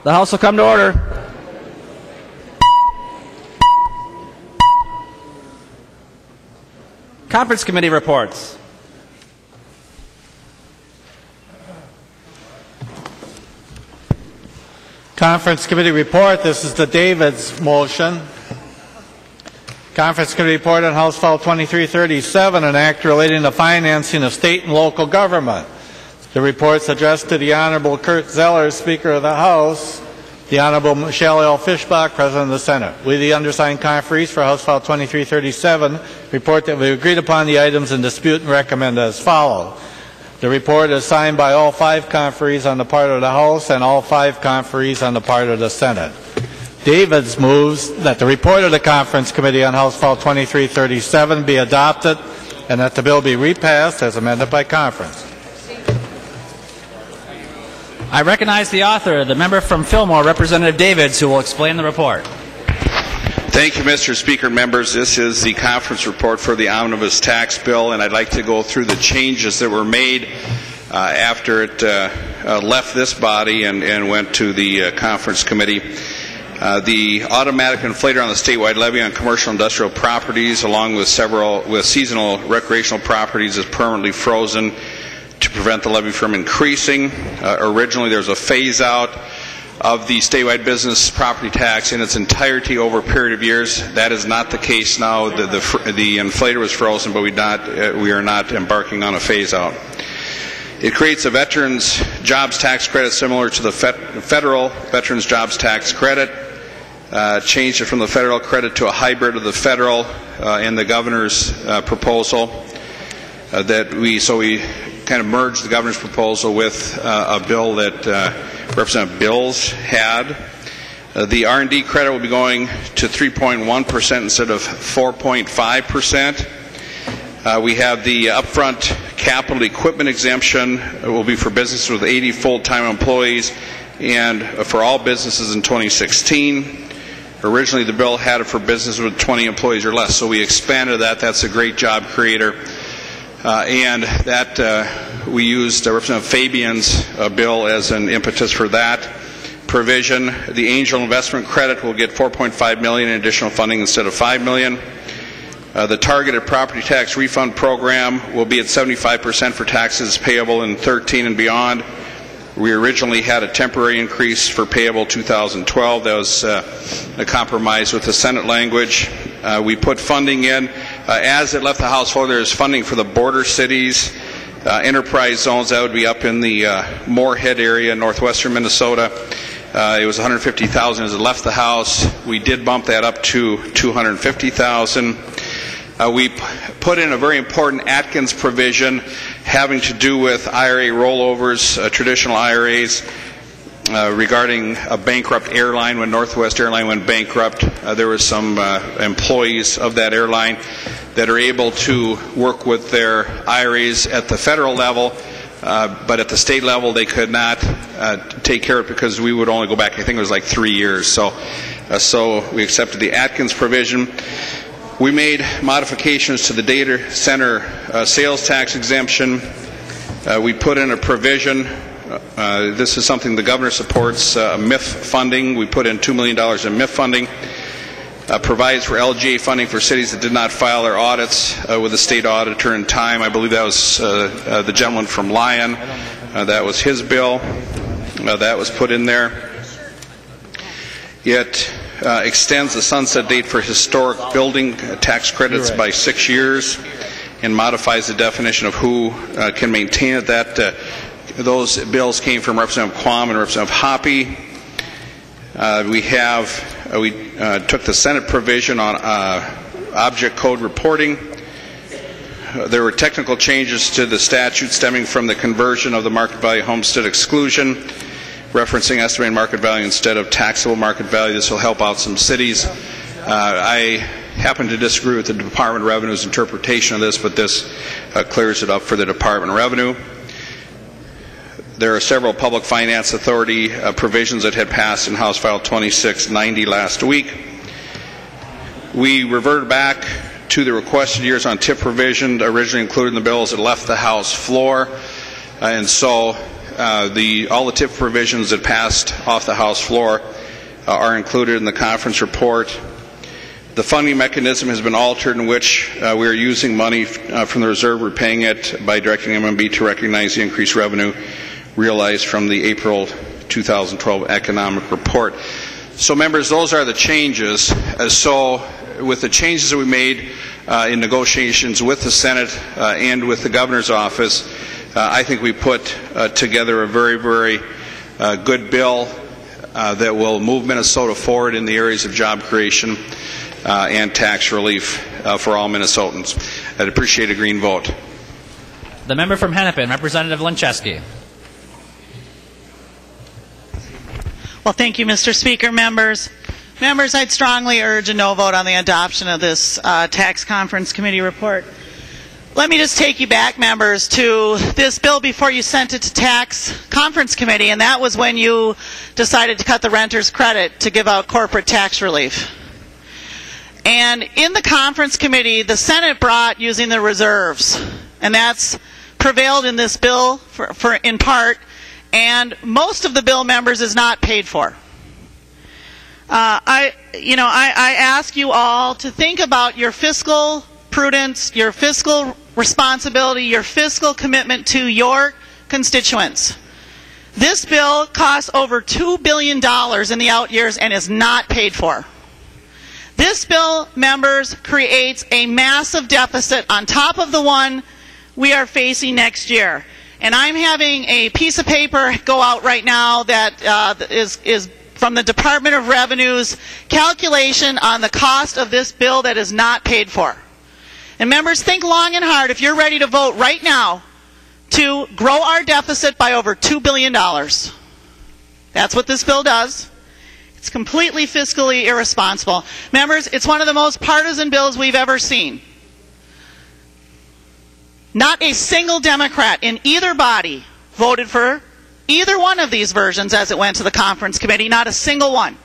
The House will come to order. Conference Committee reports. Conference Committee report. This is the Davids motion. Conference Committee report on House File 2337, an act relating to financing of state and local government. The report's addressed to the Honorable Kurt Zeller, Speaker of the House, the Honorable Michelle L. Fischbach, President of the Senate. We, the undersigned conferees for House File 2337, report that we agreed upon the items in dispute and recommend as follows. The report is signed by all 5 conferees on the part of the House and all 5 conferees on the part of the Senate. Davids moves that the report of the Conference Committee on House File 2337 be adopted and that the bill be repassed as amended by conference. I recognize the author, the member from Fillmore, Representative Davids, who will explain the report. Thank you, Mr. Speaker. Members, this is the conference report for the Omnibus tax bill, and I'd like to go through the changes that were made after it left this body and went to the conference committee. The automatic inflator on the statewide levy on commercial industrial properties, along with seasonal recreational properties, is permanently frozen to prevent the levy from increasing. Originally, there was a phase-out of the statewide business property tax in its entirety over a period of years. That is not the case now. The inflator was frozen, but we are not embarking on a phase-out. It creates a Veterans Jobs Tax Credit similar to the federal Veterans Jobs Tax Credit. Changed it from the federal credit to a hybrid of the federal in the governor's proposal. So we kind of merged the governor's proposal with a bill that Representative Bills had. The R&D credit will be going to 3.1% instead of 4.5%. We have the upfront capital equipment exemption. It will be for businesses with 80 full-time employees and for all businesses in 2016. Originally, the bill had it for businesses with 20 employees or less, so we expanded that. That's a great job creator. And that we used Representative Fabian's bill as an impetus for that provision. The angel investment credit will get $4.5 million in additional funding instead of $5 million. The targeted property tax refund program will be at 75% for taxes payable in 2013 and beyond. We originally had a temporary increase for payable 2012. That was a compromise with the Senate language. We put funding in. As it left the House floor, there's funding for the border cities, enterprise zones. That would be up in the Moorhead area, northwestern Minnesota. It was $150,000 as it left the House. We did bump that up to $250,000. We put in a very important Atkins provision having to do with IRA rollovers, traditional IRAs, regarding a bankrupt airline. When Northwest Airline went bankrupt, there were some employees of that airline that are able to work with their IRAs at the federal level, but at the state level they could not take care of it because we would only go back, I think it was like 3 years. So we accepted the Atkins provision. We made modifications to the data center sales tax exemption. We put in a provision. This is something the governor supports, MIF funding. We put in $2 million in MIF funding. Provides for LGA funding for cities that did not file their audits with the state auditor in time. I believe that was the gentleman from Lyon. That was his bill. That was put in there. It extends the sunset date for historic building tax credits by 6 years and modifies the definition of who can maintain it. Those bills came from Representative Quam and Representative Hoppe. We took the Senate provision on object code reporting. There were technical changes to the statute stemming from the conversion of the market value homestead exclusion, referencing estimated market value instead of taxable market value. This will help out some cities. I happen to disagree with the Department of Revenue's interpretation of this, but this clears it up for the Department of Revenue. There are several Public Finance Authority provisions that had passed in House File 2690 last week. We reverted back to the requested years on TIP provision originally included in the bill as it left the House floor. And so all the TIF provisions that passed off the House floor are included in the conference report. The funding mechanism has been altered in which we are using money from the reserve, repaying it by directing MMB to recognize the increased revenue realized from the April 2012 economic report. So members, those are the changes. So with the changes that we made in negotiations with the Senate and with the Governor's office, I think we put together a very, very good bill that will move Minnesota forward in the areas of job creation and tax relief for all Minnesotans. I'd appreciate a green vote. The member from Hennepin, Representative Lincheski. Well, thank you, Mr. Speaker. Members, I'd strongly urge a no vote on the adoption of this Tax Conference Committee report. Let me just take you back, members, to this bill before you sent it to Tax Conference Committee, and that was when you decided to cut the renter's credit to give out corporate tax relief. And in the Conference Committee, the Senate brought using the reserves, and that's prevailed in this bill for in part, and most of the bill, members, is not paid for. I ask you all to think about your fiscal prudence, your fiscal responsibility, your fiscal commitment to your constituents. This bill costs over $2 billion in the out years and is not paid for. This bill, members, creates a massive deficit on top of the one we are facing next year. And I'm having a piece of paper go out right now that is from the Department of Revenue's calculation on the cost of this bill that is not paid for. And members, think long and hard if you're ready to vote right now to grow our deficit by over $2 billion. That's what this bill does. It's completely fiscally irresponsible. Members, it's one of the most partisan bills we've ever seen. Not a single Democrat in either body voted for either one of these versions as it went to the Conference Committee. Not a single one.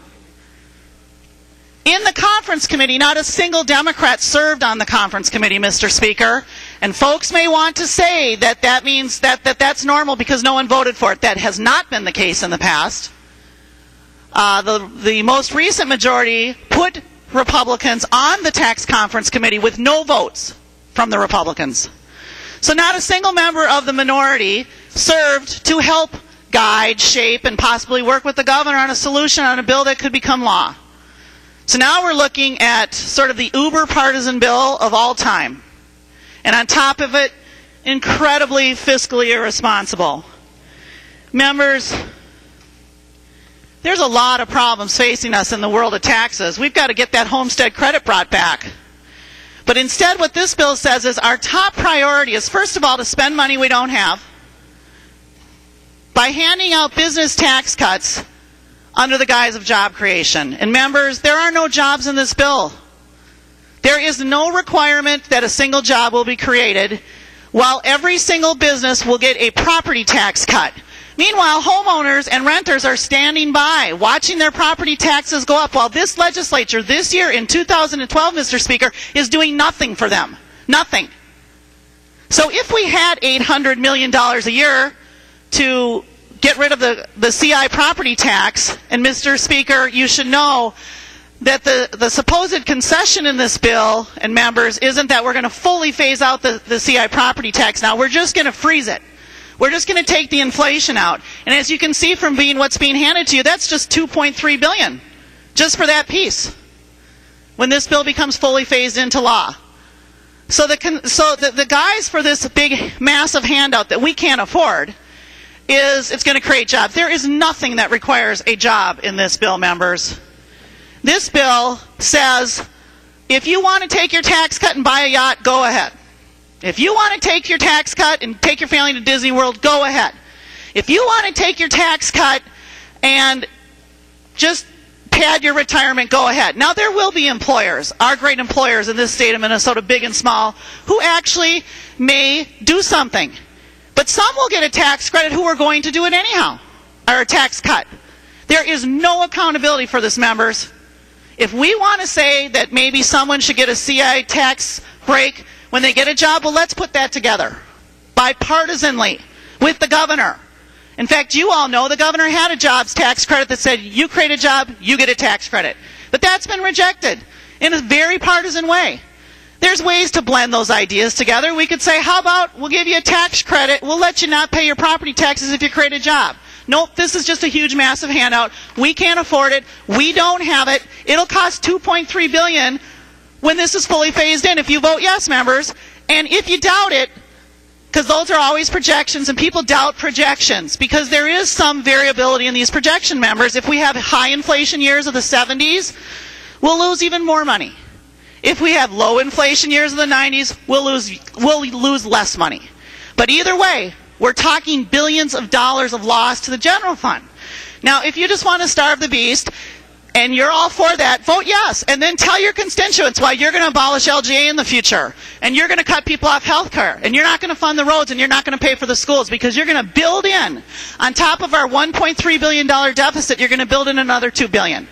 In the Conference Committee, not a single Democrat served on the Conference Committee, Mr. Speaker. And folks may want to say that that means that's normal because no one voted for it. That has not been the case in the past. The most recent majority put Republicans on the Tax Conference Committee with no votes from the Republicans. So not a single member of the minority served to help guide, shape, and possibly work with the governor on a solution on a bill that could become law. So now we're looking at sort of the uber partisan bill of all time. And on top of it, incredibly fiscally irresponsible. Members, there's a lot of problems facing us in the world of taxes. We've got to get that homestead credit brought back. But instead what this bill says is our top priority is, first of all, to spend money we don't have by handing out business tax cuts under the guise of job creation. And members, there are no jobs in this bill. There is no requirement that a single job will be created, while every single business will get a property tax cut. Meanwhile, homeowners and renters are standing by, watching their property taxes go up, while this legislature this year in 2012, Mr. Speaker, is doing nothing for them. Nothing. So if we had $800 million a year to get rid of the CI property tax, and Mr. Speaker, you should know that the supposed concession in this bill, and members, isn't that we're going to fully phase out the CI property tax now. We're just going to freeze it. We're just going to take the inflation out. And as you can see from what's being handed to you, that's just $2.3 billion just for that piece when this bill becomes fully phased into law. So the guise for this big, massive handout that we can't afford is it's going to create jobs. There is nothing that requires a job in this bill, members. This bill says if you want to take your tax cut and buy a yacht, go ahead. If you want to take your tax cut and take your family to Disney World, go ahead. If you want to take your tax cut and just pad your retirement, go ahead. Now, there will be employers, our great employers in this state of Minnesota, big and small, who actually may do something. But some will get a tax credit who are going to do it anyhow, or a tax cut. There is no accountability for this, members. If we want to say that maybe someone should get a CI tax break when they get a job, well, let's put that together bipartisanly with the governor In fact, you all know the governor had a jobs tax credit that said you create a job, you get a tax credit. But that's been rejected in a very partisan way. There's ways to blend those ideas together. We could say, how about we'll give you a tax credit, we'll let you not pay your property taxes if you create a job. Nope, this is just a huge, massive handout. We can't afford it. We don't have it. It'll cost $2.3 billion when this is fully phased in if you vote yes, members. And if you doubt it, because those are always projections, and people doubt projections, because there is some variability in these projection, members. If we have high inflation years of the 70s, we'll lose even more money. If we have low inflation years of the 90s, we'll lose less money. But either way, we're talking billions of dollars of loss to the general fund. Now, if you just want to starve the beast, and you're all for that, vote yes. And then tell your constituents why you're going to abolish LGA in the future. And you're going to cut people off health care. And you're not going to fund the roads, and you're not going to pay for the schools, because you're going to build in, on top of our $1.3 billion deficit, you're going to build in another $2 billion.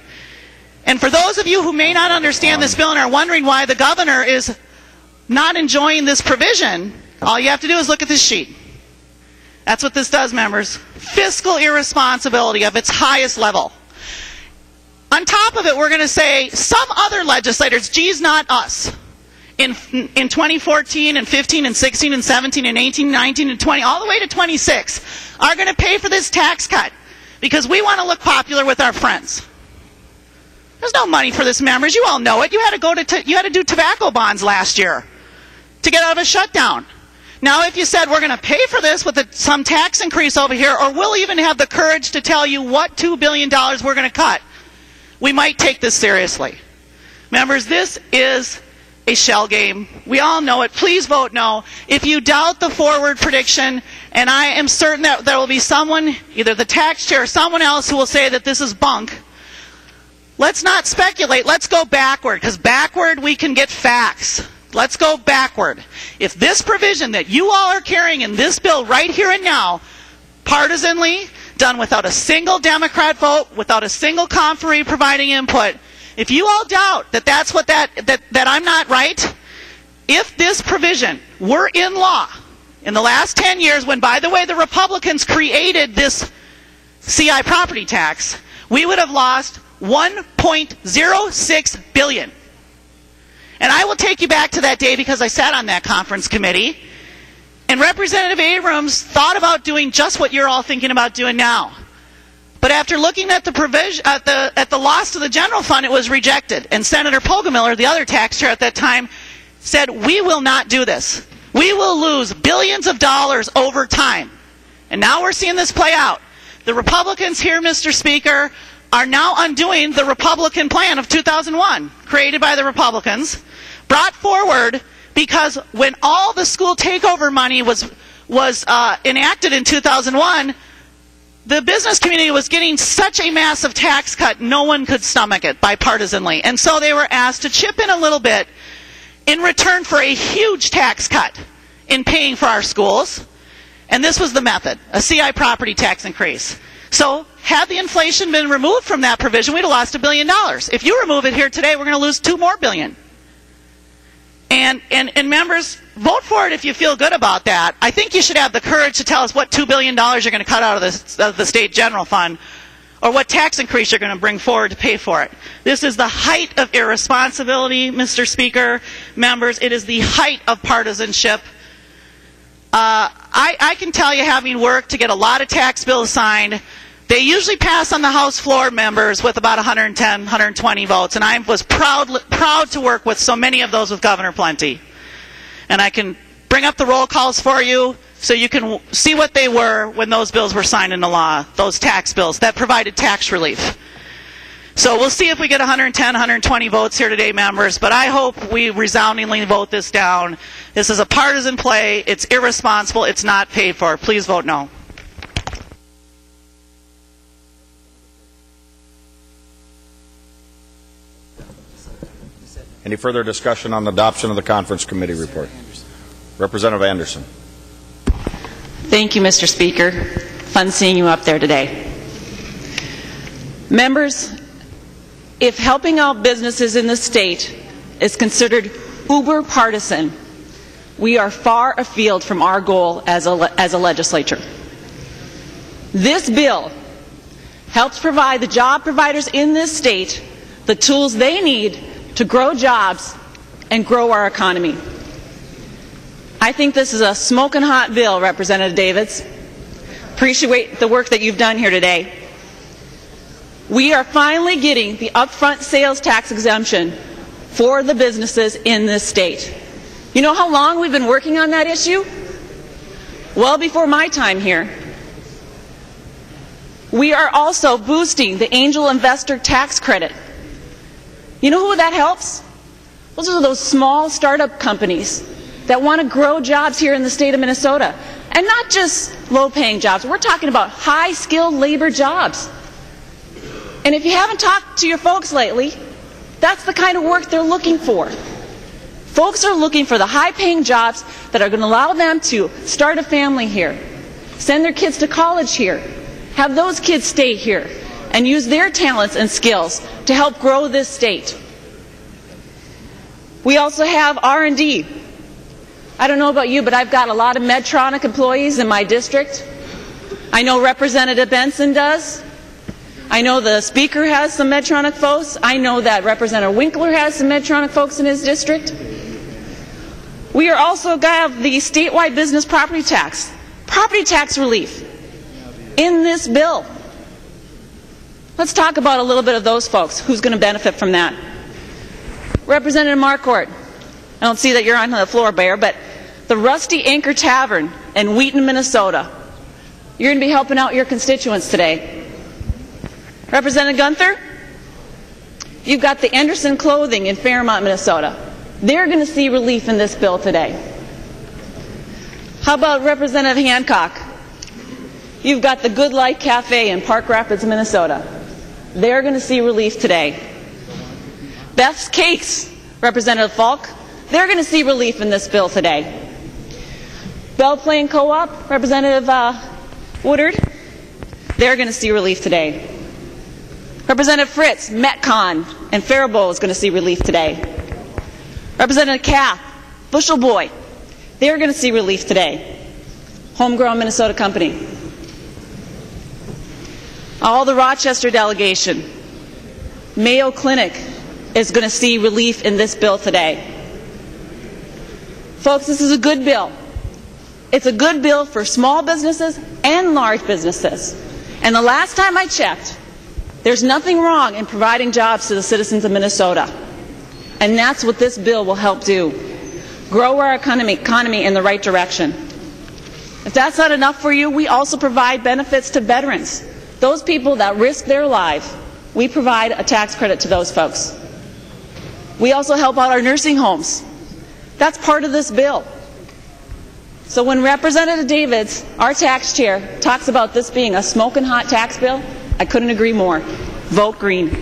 And for those of you who may not understand this bill and are wondering why the governor is not enjoying this provision, all you have to do is look at this sheet. That's what this does, members. Fiscal irresponsibility of its highest level. On top of it, we're going to say some other legislators, geez, not us, in 2014 and 15 and 16 and 17 and 18, 19 and 20, all the way to 26, are going to pay for this tax cut because we want to look popular with our friends. There's no money for this, members. You all know it. You had to do tobacco bonds last year to get out of a shutdown. Now, if you said we're going to pay for this with some tax increase over here, or we'll even have the courage to tell you what $2 billion we're going to cut, we might take this seriously. Members, this is a shell game. We all know it. Please vote no. If you doubt the forward prediction, and I am certain that there will be someone, either the tax chair or someone else, who will say that this is bunk, let's not speculate. Let's go backward, because backward we can get facts. Let's go backward. If this provision that you all are carrying in this bill right here and now, partisanly, done without a single Democrat vote, without a single conferee providing input, if you all doubt that that's what that I'm not right, if this provision were in law in the last 10 years, when, by the way, the Republicans created this CI property tax, we would have lost $1.06 billion. And I will take you back to that day because I sat on that conference committee, and Representative Abrams thought about doing just what you're all thinking about doing now. But after looking at the provision, at the loss to the general fund, it was rejected. And Senator Poggemiller, the other tax chair at that time, said, we will not do this. We will lose billions of dollars over time. And now we're seeing this play out. The Republicans here, Mr. Speaker, are now undoing the Republican plan of 2001, created by the Republicans, brought forward because when all the school takeover money was enacted in 2001, the business community was getting such a massive tax cut, no one could stomach it bipartisanly. And so they were asked to chip in a little bit in return for a huge tax cut in paying for our schools. And this was the method, a CI property tax increase. So had the inflation been removed from that provision, we'd have lost $1 billion. If you remove it here today, we're going to lose $2 more billion. And members, vote for it if you feel good about that. I think you should have the courage to tell us what $2 billion you're going to cut out of the state general fund, or what tax increase you're going to bring forward to pay for it. This is the height of irresponsibility, Mr. Speaker. Members, it is the height of partisanship. I can tell you, having worked to get a lot of tax bills signed, they usually pass on the House floor, members, with about 110, 120 votes. And I was proud to work with so many of those with Governor Plenty. And I can bring up the roll calls for you so you can see what they were when those bills were signed into law, those tax bills that provided tax relief. So we'll see if we get 110, 120 votes here today, members. But I hope we resoundingly vote this down. This is a partisan play. It's irresponsible. It's not paid for. Please vote no. Any further discussion on the adoption of the conference committee report? Representative Anderson. Thank you, Mr. Speaker. Fun seeing you up there today. Members, if helping out businesses in the state is considered uber partisan, we are far afield from our goal as a legislature. This bill helps provide the job providers in this state the tools they need to grow jobs and grow our economy. I think this is a smoking hot bill, Representative Davids. Appreciate the work that you've done here today. We are finally getting the upfront sales tax exemption for the businesses in this state. You know how long we've been working on that issue? Well before my time here. We are also boosting the angel investor tax credit. You know who that helps? Those are those small startup companies that want to grow jobs here in the state of Minnesota. And not just low-paying jobs. We're talking about high-skilled labor jobs. And if you haven't talked to your folks lately, that's the kind of work they're looking for. Folks are looking for the high-paying jobs that are going to allow them to start a family here, send their kids to college here, have those kids stay here, and use their talents and skills to help grow this state. We also have R&D. I don't know about you, but I've got a lot of Medtronic employees in my district. I know Representative Benson does. I know the Speaker has some Medtronic folks. I know that Representative Winkler has some Medtronic folks in his district. We are also got the statewide business property tax relief in this bill. Let's talk about a little bit of those folks. Who's going to benefit from that? Representative Marquardt. I don't see that you're on the floor, Bear, but the Rusty Anchor Tavern in Wheaton, Minnesota. You're going to be helping out your constituents today. Representative Gunther, you've got the Anderson Clothing in Fairmont, Minnesota. They're going to see relief in this bill today. How about Representative Hancock? You've got the Good Life Cafe in Park Rapids, Minnesota. They're going to see relief today. Beth's Cakes, Representative Falk, they're going to see relief in this bill today. Belle Plaine Co-op, Representative Woodard, they're going to see relief today. Representative Fritz, Metcon and Faribault is going to see relief today. Representative Kath, Bushel Boy, they're going to see relief today. Homegrown Minnesota Company. All the Rochester delegation, Mayo Clinic is going to see relief in this bill today. Folks, this is a good bill. It's a good bill for small businesses and large businesses. And the last time I checked, there's nothing wrong in providing jobs to the citizens of Minnesota. And that's what this bill will help do. Grow our economy in the right direction. If that's not enough for you, we also provide benefits to veterans. Those people that risk their lives, we provide a tax credit to those folks. We also help out our nursing homes. That's part of this bill. So when Representative Davids, our tax chair, talks about this being a smoking hot tax bill, I couldn't agree more. Vote green.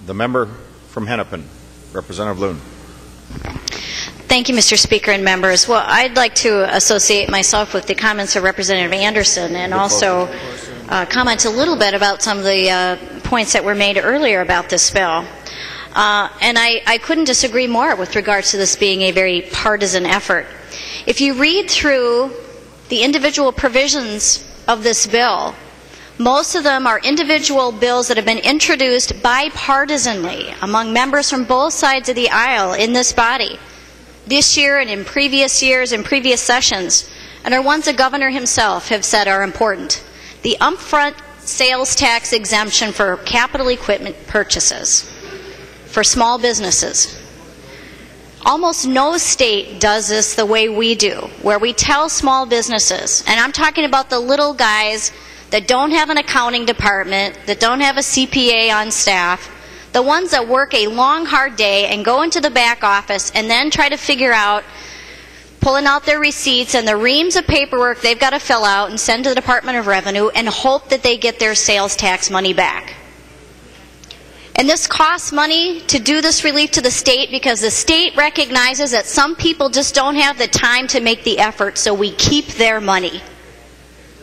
The member from Hennepin, Representative Loon. Thank you, Mr. Speaker and members. Well, I'd like to associate myself with the comments of Representative Anderson and also comment a little bit about some of the points that were made earlier about this bill. And I couldn't disagree more with regards to this being a very partisan effort. If you read through the individual provisions of this bill, most of them are individual bills that have been introduced bipartisanly among members from both sides of the aisle in this body this year and in previous years and previous sessions, and are ones the governor himself have said are important. The upfront sales tax exemption for capital equipment purchases for small businesses. Almost no state does this the way we do, where we tell small businesses, and I'm talking about the little guys that don't have an accounting department, that don't have a CPA on staff, the ones that work a long, hard day and go into the back office and then try to figure out, pulling out their receipts and the reams of paperwork they've got to fill out and send to the Department of Revenue and hope that they get their sales tax money back. And this costs money to do this relief to the state because the state recognizes that some people just don't have the time to make the effort, so we keep their money.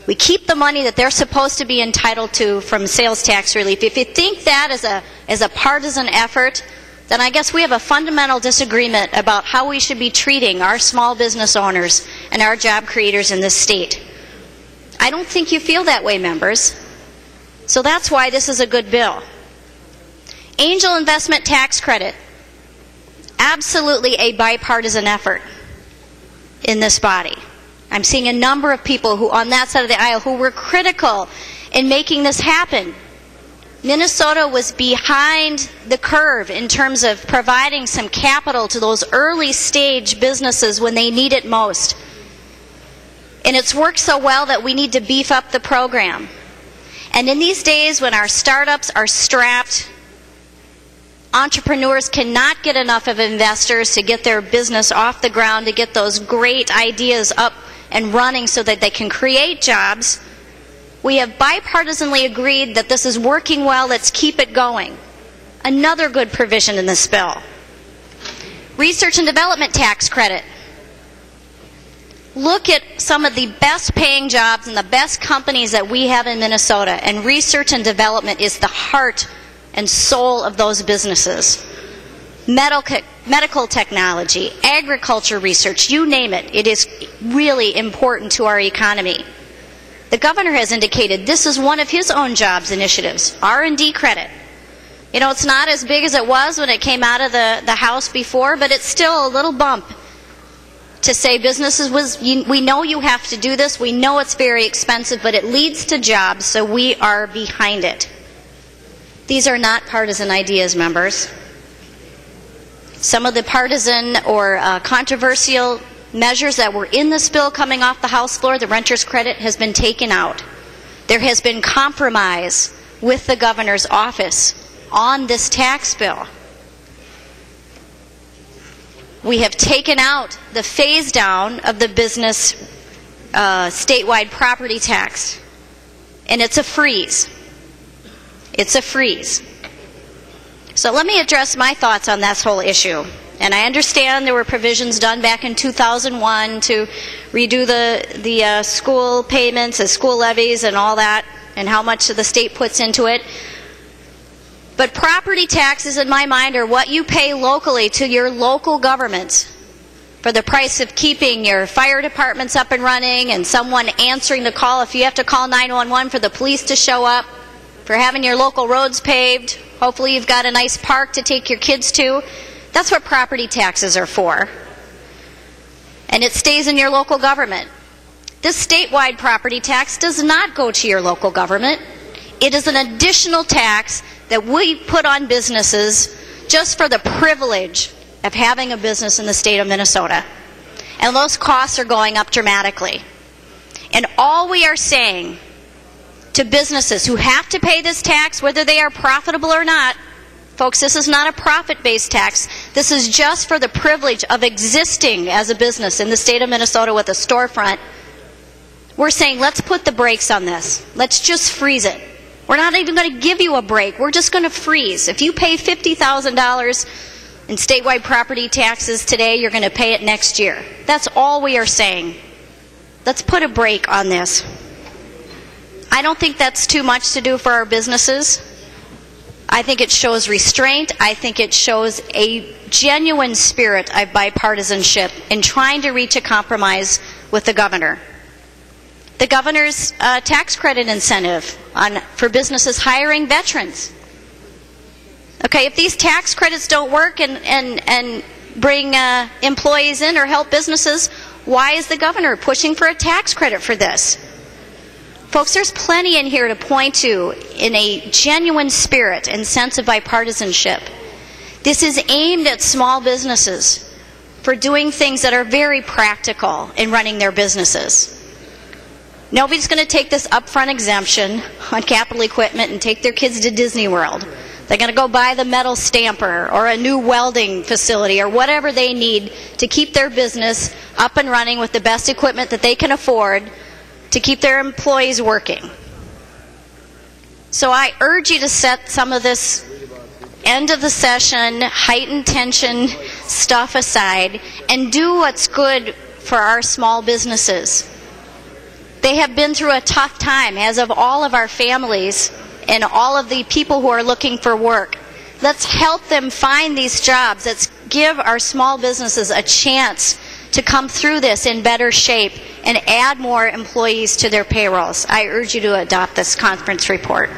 We keep the money that they're supposed to be entitled to from sales tax relief. If you think that is a partisan effort, then I guess we have a fundamental disagreement about how we should be treating our small business owners and our job creators in this state. I don't think you feel that way, members. So that's why this is a good bill. Angel investment tax credit. Absolutely a bipartisan effort in this body. I'm seeing a number of people who on that side of the aisle who were critical in making this happen. Minnesota was behind the curve in terms of providing some capital to those early stage businesses when they need it most. And it's worked so well that we need to beef up the program. And in these days when our startups are strapped, entrepreneurs cannot get enough of investors to get their business off the ground, to get those great ideas up and running so that they can create jobs. We have bipartisanly agreed that this is working well. Let's keep it going. Another good provision in this bill. Research and development tax credit. Look at some of the best paying jobs and the best companies that we have in Minnesota, and research and development is the heart and soul of those businesses. Medical technology, agriculture research, you name it. It is really important to our economy. The governor has indicated this is one of his own jobs initiatives, R&D credit. You know, it's not as big as it was when it came out of the House before, but it's still a little bump to say businesses, we know you have to do this, we know it's very expensive, but it leads to jobs, so we are behind it. These are not partisan ideas, members. Some of the partisan or controversial measures that were in this bill coming off the House floor, the renter's credit, has been taken out. There has been compromise with the governor's office on this tax bill. We have taken out the phase down of the business statewide property tax, and it's a freeze. It's a freeze. So let me address my thoughts on this whole issue. And I understand there were provisions done back in 2001 to redo the school payments, the school levies and all that, and how much the state puts into it. But property taxes, in my mind, are what you pay locally to your local governments for the price of keeping your fire departments up and running and someone answering the call if you have to call 911 for the police to show up, for having your local roads paved. Hopefully you've got a nice park to take your kids to. That's what property taxes are for. And it stays in your local government. This statewide property tax does not go to your local government. It is an additional tax that we put on businesses just for the privilege of having a business in the state of Minnesota. And those costs are going up dramatically. And all we are saying to businesses who have to pay this tax, whether they are profitable or not, folks, this is not a profit-based tax. This is just for the privilege of existing as a business in the state of Minnesota with a storefront. We're saying, let's put the brakes on this. Let's just freeze it. We're not even going to give you a break. We're just going to freeze. If you pay $50,000 in statewide property taxes today, you're going to pay it next year. That's all we are saying. Let's put a break on this. I don't think that's too much to do for our businesses. I think it shows restraint. I think it shows a genuine spirit of bipartisanship in trying to reach a compromise with the governor. The governor's tax credit incentive for businesses hiring veterans. Okay, if these tax credits don't work and bring employees in or help businesses, why is the governor pushing for a tax credit for this? Folks, there's plenty in here to point to in a genuine spirit and sense of bipartisanship. This is aimed at small businesses for doing things that are very practical in running their businesses. Nobody's going to take this upfront exemption on capital equipment and take their kids to Disney World. They're going to go buy the metal stamper or a new welding facility or whatever they need to keep their business up and running with the best equipment that they can afford to keep their employees working. So I urge you to set some of this end of the session, heightened tension stuff aside and do what's good for our small businesses. They have been through a tough time, as of all of our families and all of the people who are looking for work. Let's help them find these jobs. Let's give our small businesses a chance to come through this in better shape and add more employees to their payrolls. I urge you to adopt this conference report.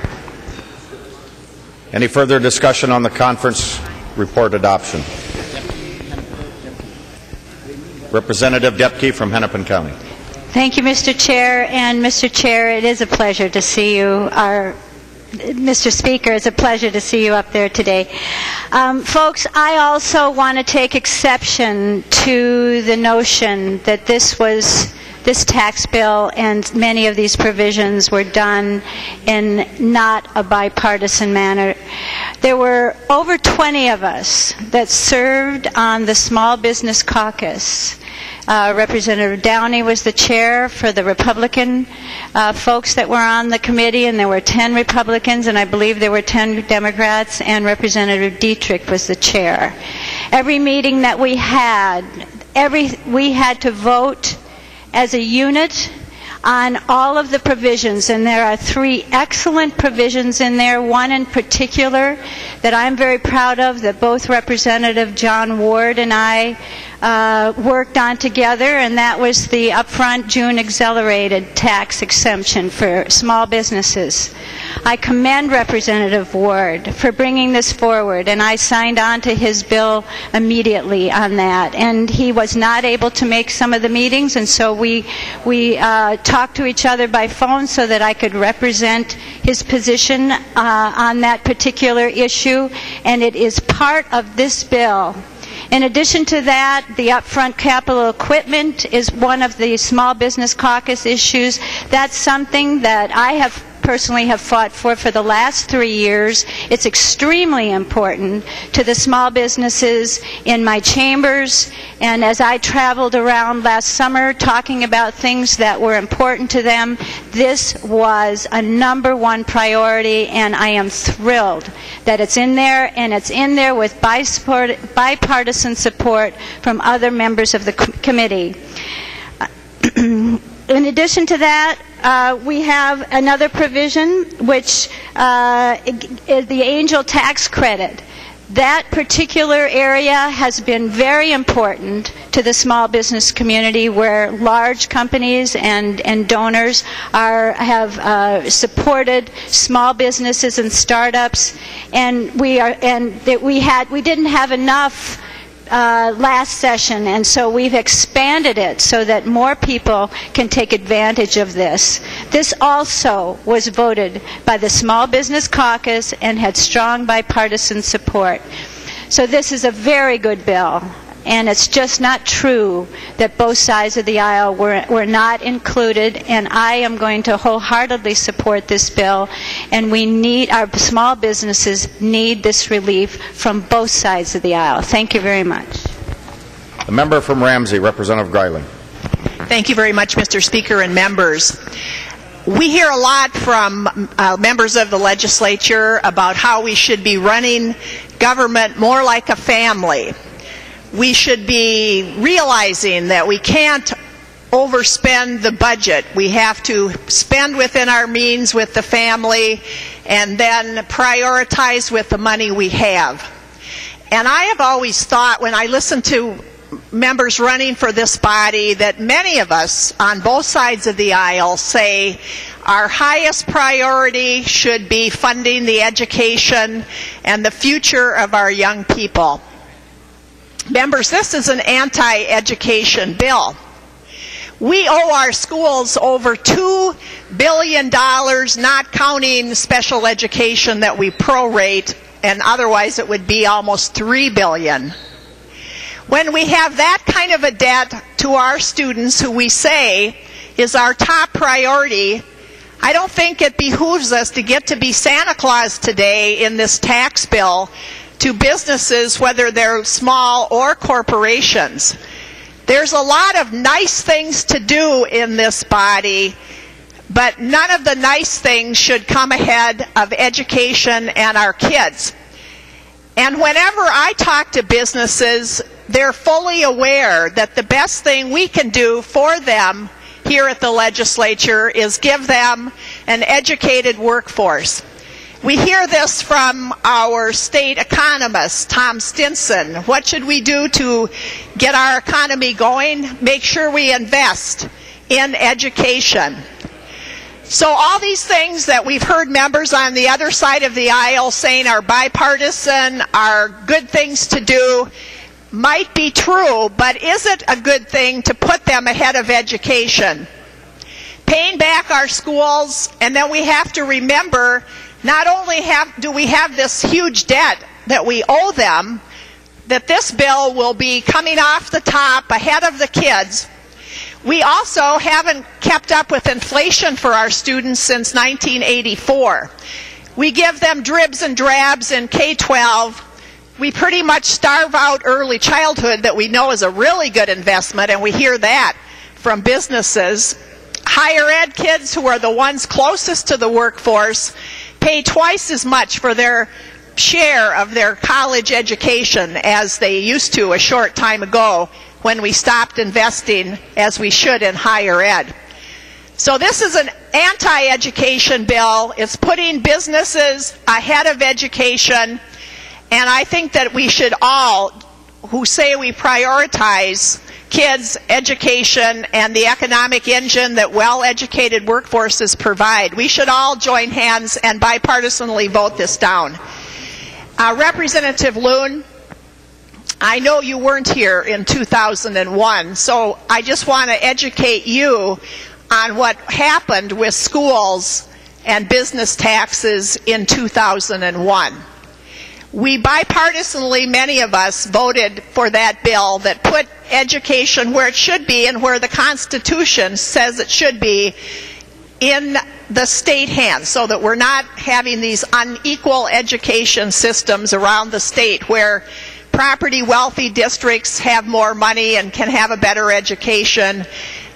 Any further discussion on the conference report adoption? Representative Depke from Hennepin County. Thank you, Mr. Chair. And Mr. Chair, it is a pleasure to see you. Mr. Speaker, it's a pleasure to see you up there today. Folks, I also want to take exception to the notion that this tax bill and many of these provisions were done in not a bipartisan manner. There were over 20 of us that served on the Small Business Caucus. Representative Downey was the chair for the Republican folks that were on the committee, and there were 10 Republicans, and I believe there were 10 Democrats, and Representative Dietrich was the chair. Every meeting that we had to vote as a unit on all of the provisions, and there are 3 excellent provisions in there, one in particular that I'm very proud of, that both Representative John Ward and I worked on together, and that was the upfront June accelerated tax exemption for small businesses. I commend Representative Ward for bringing this forward, and I signed on to his bill immediately on that. And he was not able to make some of the meetings, and so we talked to each other by phone so that I could represent his position on that particular issue, and it is part of this bill. In addition to that, the upfront capital equipment is one of the Small Business Caucus issues. That's something that I personally have fought for the last 3 years. It's extremely important to the small businesses in my chambers, and as I traveled around last summer talking about things that were important to them, this was a #1 priority, and I am thrilled that it's in there, and it's in there with bipartisan support from other members of the committee. In addition to that, we have another provision, which is the angel tax credit. That particular area has been very important to the small business community, where large companies and donors have supported small businesses and startups, and we didn't have enough last session, and so we've expanded it so that more people can take advantage of this. This also was voted by the Small Business Caucus and had strong bipartisan support. So this is a very good bill, and it's just not true that both sides of the aisle were not included, and I am going to wholeheartedly support this bill, and our small businesses need this relief from both sides of the aisle. Thank you very much. The member from Ramsey, Representative Greiling. Thank you very much, Mr. Speaker and members. We hear a lot from members of the legislature about how we should be running government more like a family. We should be realizing that we can't overspend the budget. We have to spend within our means with the family and then prioritize with the money we have. And I have always thought, when I listen to members running for this body, that many of us on both sides of the aisle say our highest priority should be funding the education and the future of our young people. Members, this is an anti-education bill. We owe our schools over $2 billion, not counting special education that we prorate, and otherwise it would be almost $3 billion. When we have that kind of a debt to our students, who we say is our top priority, I don't think it behooves us to get to be Santa Claus today in this tax bill to businesses, whether they're small or corporations. There's a lot of nice things to do in this body, but none of the nice things should come ahead of education and our kids. And whenever I talk to businesses, they're fully aware that the best thing we can do for them here at the legislature is give them an educated workforce. We hear this from our state economist, Tom Stinson. What should we do to get our economy going? Make sure we invest in education. So all these things that we've heard members on the other side of the aisle saying are bipartisan, are good things to do, might be true, but is it a good thing to put them ahead of education? Paying back our schools, and then we have to remember, not only do we have this huge debt that we owe them, that this bill will be coming off the top ahead of the kids. We also haven't kept up with inflation for our students since 1984. We give them dribs and drabs in K-12. We pretty much starve out early childhood that we know is a really good investment, and we hear that from businesses. Higher ed kids, who are the ones closest to the workforce, pay twice as much for their share of their college education as they used to a short time ago, when we stopped investing as we should in higher ed. So this is an anti-education bill. It's putting businesses ahead of education, and I think that we should all, who say we prioritize kids' education and the economic engine that well-educated workforces provide, we should all join hands and bipartisanly vote this down. Representative Loon, I know you weren't here in 2001, so I just want to educate you on what happened with schools and business taxes in 2001. We bipartisanly, many of us, voted for that bill that put education where it should be and where the Constitution says it should be, in the state hands, so that we're not having these unequal education systems around the state where property wealthy districts have more money and can have a better education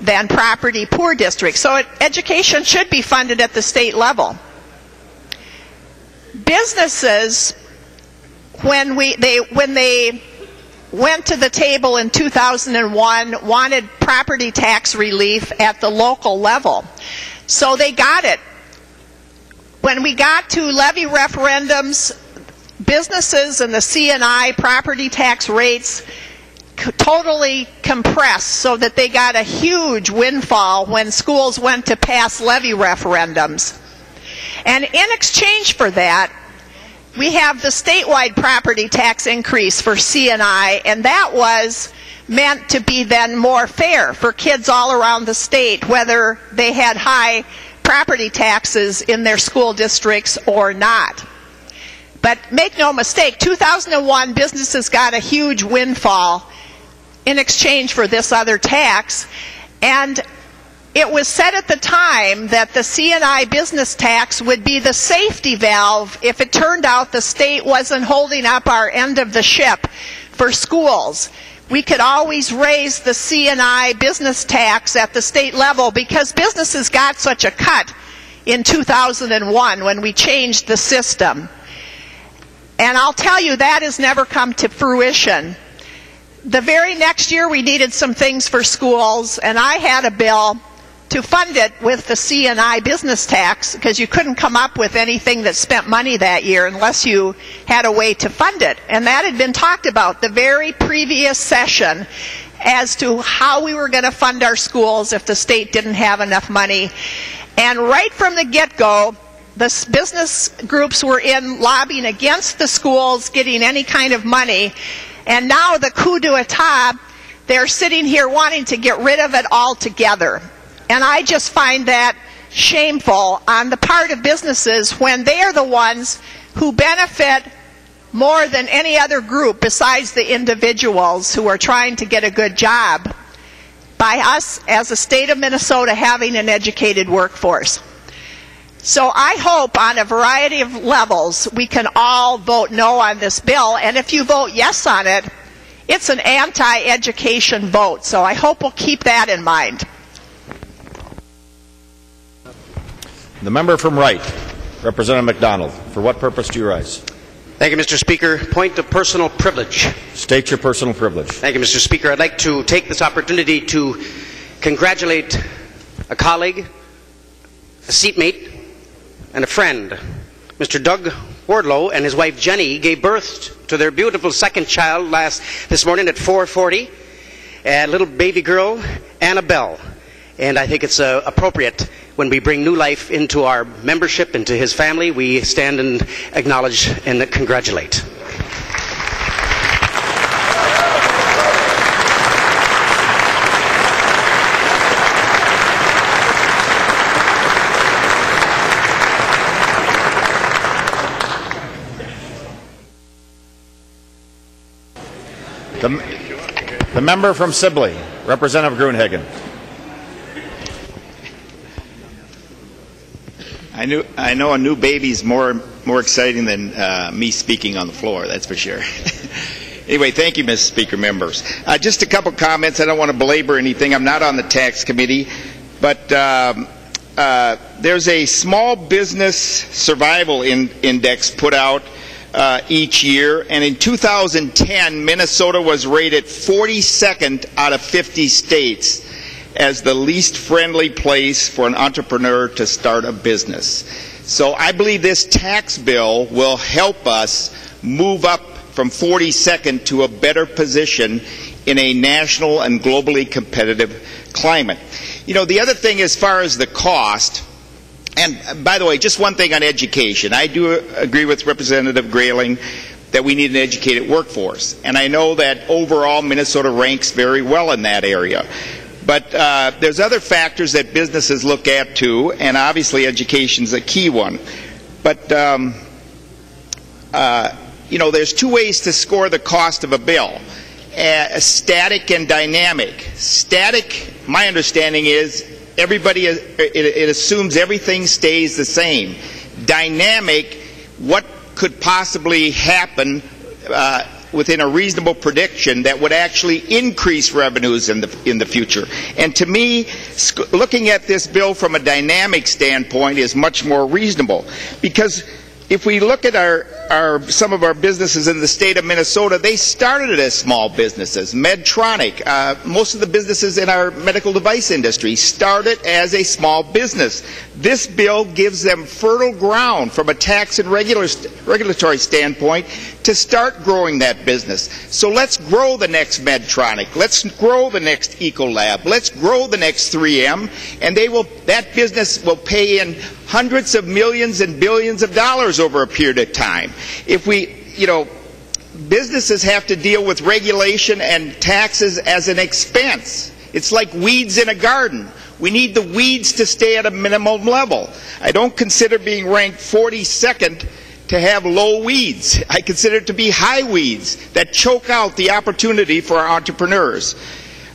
than property poor districts. So education should be funded at the state level. Businesses, when they went to the table in 2001, wanted property tax relief at the local level. So they got it. When we got to levy referendums, businesses and the C&I property tax rates totally compressed, so that they got a huge windfall when schools went to pass levy referendums. And in exchange for that, we have the statewide property tax increase for C&I, and that was meant to be then more fair for kids all around the state, whether they had high property taxes in their school districts or not. But make no mistake, 2001 businesses got a huge windfall in exchange for this other tax, and it was said at the time that the C&I business tax would be the safety valve if it turned out the state wasn't holding up our end of the ship for schools. We could always raise the C&I business tax at the state level because businesses got such a cut in 2001 when we changed the system. And I'll tell you, that has never come to fruition. The very next year we needed some things for schools, and I had a bill to fund it with the C&I business tax, because you couldn't come up with anything that spent money that year unless you had a way to fund it. And that had been talked about the very previous session as to how we were going to fund our schools if the state didn't have enough money. And right from the get-go, the business groups were in lobbying against the schools getting any kind of money, and now the coup d'etat, they're sitting here wanting to get rid of it altogether. And I just find that shameful on the part of businesses when they are the ones who benefit more than any other group besides the individuals who are trying to get a good job by us as a state of Minnesota having an educated workforce. So I hope on a variety of levels we can all vote no on this bill, and if you vote yes on it, it's an anti-education vote. So I hope we'll keep that in mind. The member from Wright, Representative McDonald. For what purpose do you rise? Thank you, Mr. Speaker. Point of personal privilege. State your personal privilege. Thank you, Mr. Speaker. I'd like to take this opportunity to congratulate a colleague, a seatmate, and a friend. Mr. Doug Wardlow and his wife Jenny gave birth to their beautiful second child this morning at 4:40, a little baby girl, Annabelle. and I think it's appropriate when we bring new life into our membership, into his family, we stand and acknowledge and congratulate. The member from Sibley, Representative Gruenhagen. I know a new baby's more exciting than me speaking on the floor, that's for sure. Anyway, thank you, Mr. Speaker, members. Just a couple comments. I don't want to belabor anything. I'm not on the tax committee, but there's a small business survival index put out each year, and in 2010, Minnesota was rated 42nd out of 50 states as the least friendly place for an entrepreneur to start a business. So I believe this tax bill will help us move up from 42nd to a better position in a national and globally competitive climate. You know, the other thing as far as the cost, and by the way, just one thing on education. I do agree with Representative Grayling that we need an educated workforce. And I know that overall Minnesota ranks very well in that area. But there's other factors that businesses look at too, and obviously education is a key one. But you know, there's two ways to score the cost of a bill: static and dynamic. Static, my understanding is, it assumes everything stays the same. Dynamic, what could possibly happen within a reasonable prediction that would actually increase revenues in the future. And to me, looking at this bill from a dynamic standpoint is much more reasonable, because if we look at some of our businesses in the state of Minnesota, they started as small businesses. Medtronic, most of the businesses in our medical device industry started as a small business. This bill gives them fertile ground from a tax and regulatory standpoint to start growing that business. So let's grow the next Medtronic. Let's grow the next Ecolab. Let's grow the next 3M, and that business will pay in hundreds of millions and billions of dollars over a period of time. If businesses have to deal with regulation and taxes as an expense. It's like weeds in a garden. We need the weeds to stay at a minimum level. I don't consider being ranked 42nd to have low weeds. I consider it to be high weeds that choke out the opportunity for our entrepreneurs.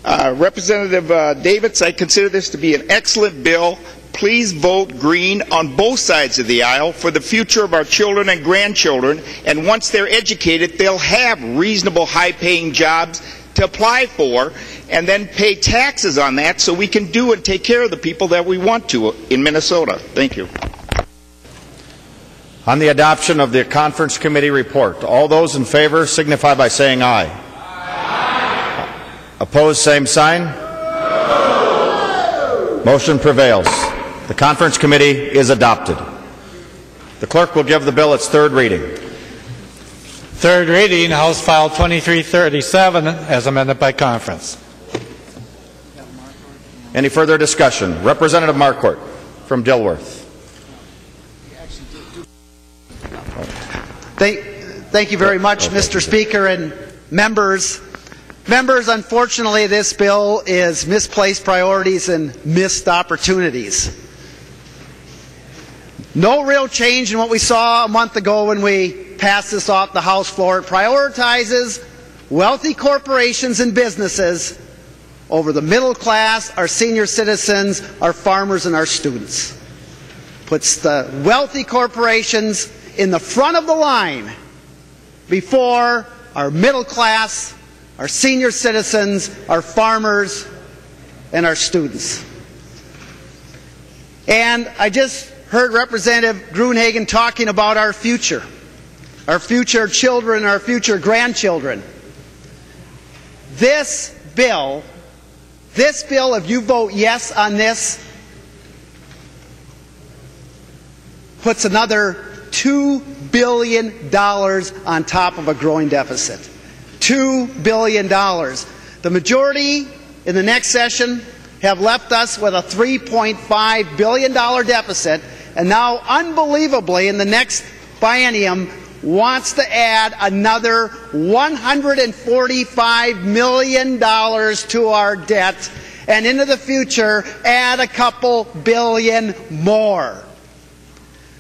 Representative Davids, I consider this to be an excellent bill. Please vote green on both sides of the aisle for the future of our children and grandchildren, and once they're educated, they'll have reasonable high-paying jobs to apply for and then pay taxes on that so we can do and take care of the people that we want to in Minnesota. Thank you. On the adoption of the conference committee report, all those in favor signify by saying aye. Aye. Opposed, same sign. No. Motion prevails. The conference committee is adopted. The clerk will give the bill its third reading. Third reading, House File 2337, as amended by conference. Any further discussion? Representative Marquardt from Dilworth. Thank you very much, Mr. Speaker and members. Members, unfortunately, this bill is misplaced priorities and missed opportunities. No real change in what we saw a month ago when we passed this off the House floor. It prioritizes wealthy corporations and businesses over the middle class, our senior citizens, our farmers, and our students. Puts the wealthy corporations in the front of the line before our middle class, our senior citizens, our farmers, and our students. And I just heard Representative Gruenhagen talking about our future children, our future grandchildren. This bill, if you vote yes on this, puts another $2 billion on top of a growing deficit. $2 billion. The majority in the next session have left us with a $3.5 billion deficit, and now, unbelievably, in the next biennium, wants to add another $145 million to our debt, and into the future, add a couple billion more.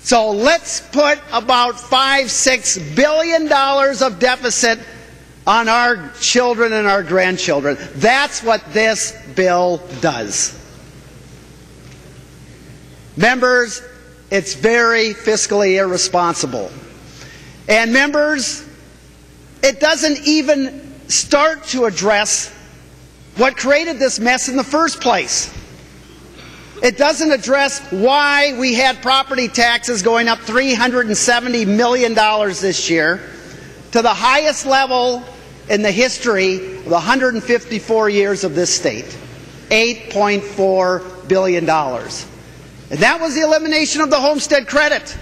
So let's put about $5-6 billion of deficit on our children and our grandchildren. That's what this bill does. Members, it's very fiscally irresponsible. And members, it doesn't even start to address what created this mess in the first place. It doesn't address why we had property taxes going up $370 million this year to the highest level in the history of the 154 years of this state, $8.4 billion. And that was the elimination of the homestead credit.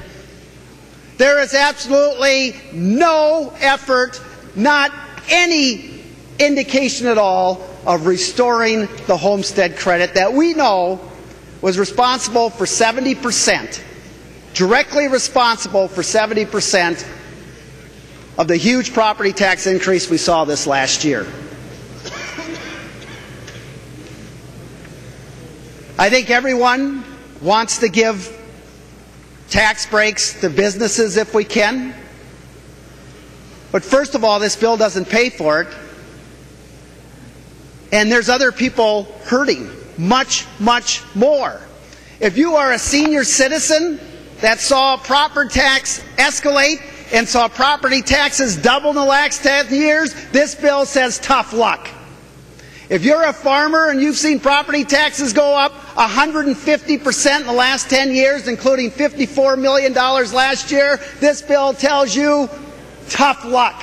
There is absolutely no effort, not any indication at all, of restoring the homestead credit that we know was responsible for 70%, directly responsible for 70% of the huge property tax increase we saw this last year. I think everyone wants to give tax breaks to businesses if we can. But first of all, this bill doesn't pay for it. And there's other people hurting much, much more. If you are a senior citizen that saw property tax escalate and saw property taxes double in the last 10 years, this bill says tough luck. If you're a farmer and you've seen property taxes go up 150% in the last 10 years, including $54 million last year, this bill tells you tough luck.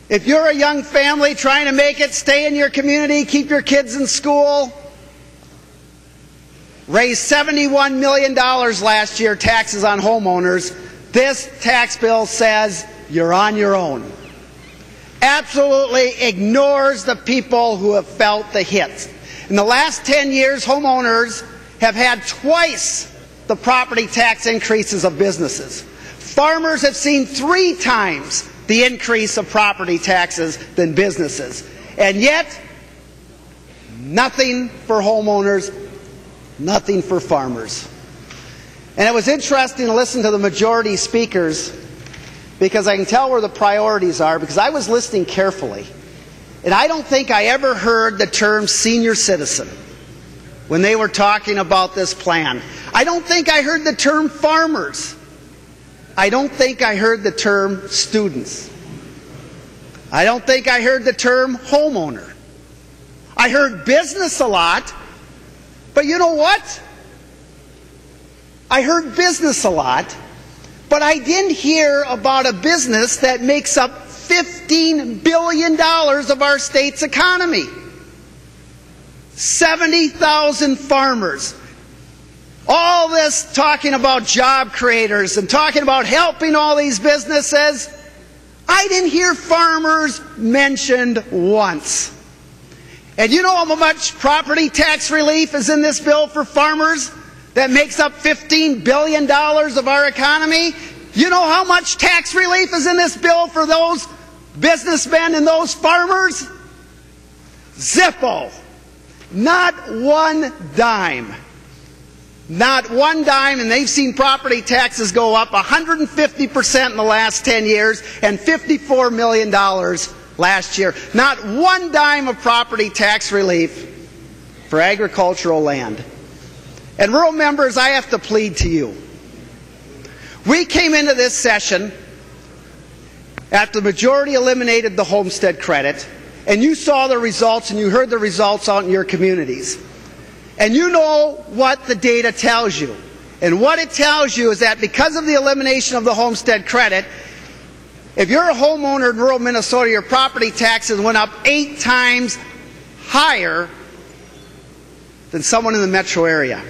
If you're a young family trying to make it, stay in your community, keep your kids in school, raise $71 million last year taxes on homeowners, this tax bill says you're on your own. Absolutely ignores the people who have felt the hit. In the last 10 years, homeowners have had twice the property tax increases of businesses. Farmers have seen 3 times the increase of property taxes than businesses. And yet, nothing for homeowners, nothing for farmers. And it was interesting to listen to the majority speakers, because I can tell where the priorities are, because I was listening carefully. And I don't think I ever heard the term senior citizen when they were talking about this plan. I don't think I heard the term farmers. I don't think I heard the term students. I don't think I heard the term homeowner. I heard business a lot, but you know what? I heard business a lot, but I didn't hear about a business that makes up $15 billion of our state's economy. 70,000 farmers. All this talking about job creators and talking about helping all these businesses, I didn't hear farmers mentioned once. And you know how much property tax relief is in this bill for farmers that makes up $15 billion of our economy? You know how much tax relief is in this bill for those businessmen and those farmers? Zippo. Not one dime. Not one dime, and they've seen property taxes go up 150% in the last 10 years and $54 million last year. Not one dime of property tax relief for agricultural land. And rural members, I have to plead to you. We came into this session after the majority eliminated the homestead credit, and you saw the results and you heard the results out in your communities. And you know what the data tells you. And what it tells you is that because of the elimination of the homestead credit, if you're a homeowner in rural Minnesota, your property taxes went up 8 times higher than someone in the metro area.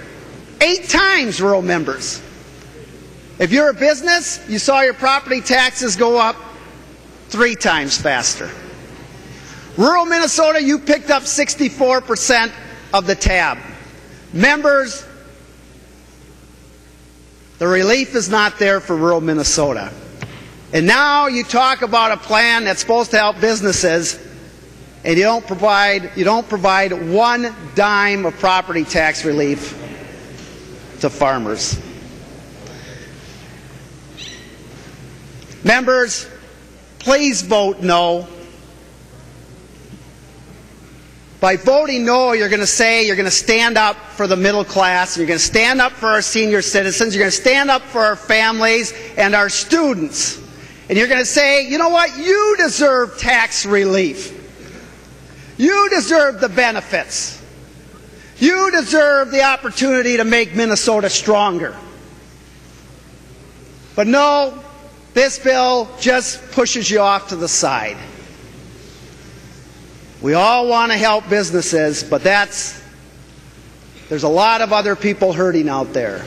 8 times, rural members. If you're a business, you saw your property taxes go up 3 times faster. Rural Minnesota, you picked up 64% of the tab. Members, the relief is not there for rural Minnesota. And now you talk about a plan that's supposed to help businesses, and you don't provide one dime of property tax relief to farmers. Members, please vote no. By voting no, you're going to say you're going to stand up for the middle class, and you're going to stand up for our senior citizens, you're going to stand up for our families and our students. And you're going to say, you know what, you deserve tax relief. You deserve the benefits. You deserve the opportunity to make Minnesota stronger. But no, this bill just pushes you off to the side. We all want to help businesses, but there's a lot of other people hurting out there.